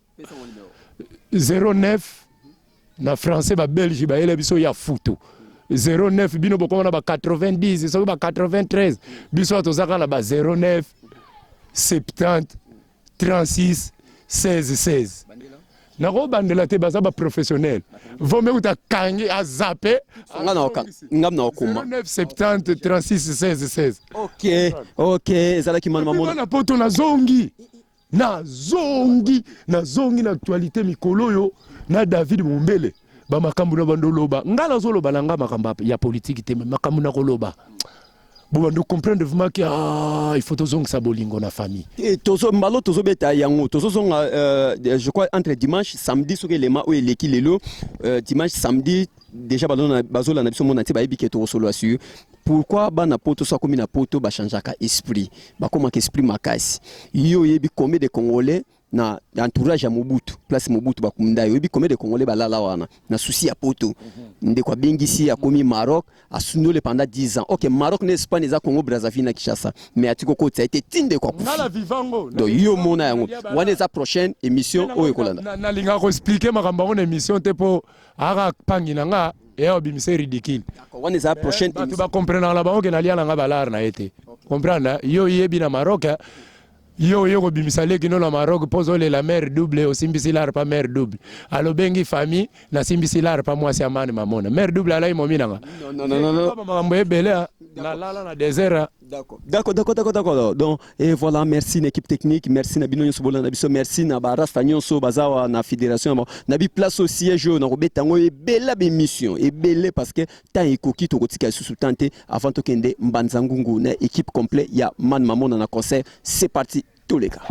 09 na français ba belge ba ele biso ya futu 09 bino bokona ba 90 so ba 93 biso tozaka na ba 09 70 36 16 16 na ko bandela te baza ba professionnel vome uta kangi a zappé ngam na okuma 09 70 36 16 16 OK ezalaki Man Mamona na poto na zongi na zongi na actualité mikolo yo na David Mombele ba makambu na bandoloba ngala zoloba na nga makamba ya politique te makambu na koloba bon on comprendre vraiment que il faut tozong sa bolingo na famille et tozo mbalo tozo beta yango tozo zonga je crois entre dimanche samedi soki lema o eleki lelo dimanche samedi déjà balona bazola na biso mona te ba ebike to solo assu. Pourquoi bana poto soit comme na poto ba changeaka esprit ba comment esprit makasi yo yebi combien de Congolais na entourage ya Mobutu place Mobutu ba kumunda yo yebi combien de Congolais ba lala wana na souci ya poto nde kwa bengisi ya komi Maroc a sunole pendant 10 ans. OK Maroc na Espagne za Congo Brazzaville na Kinshasa mais atiko ko ça a été tinde kwa na la vivango donc yo mona yango wana za prochaine émission o ekolanda na linga ko expliquer makamba on émission te po ara pangi nanga et obimise ridicule. On est à la prochaine émission. Tu vas comprendre la banque na liana nga balar na été. Comprendre yo yebi na Maroc yo obimisa leki no na Maroc pozo la mère double au simbisilar pas mère double. Alo bengi famille na simbisilar pas moi c'est amane mamona. Mère double ala imo minanga. Non. Mambo ebele na lala na désert. D'accord. Donc et voilà, merci l'équipe technique, merci Nabino Nyosobola Nabiso, merci na Barasta Nyonso bazawa na fédération na bi place au siège na robetango et belle émission et belle parce que tant ekoki to kotika sous tante avant to kende mbanzangungu na équipe complète ya Man Mamona na concert, c'est parti tous les gars.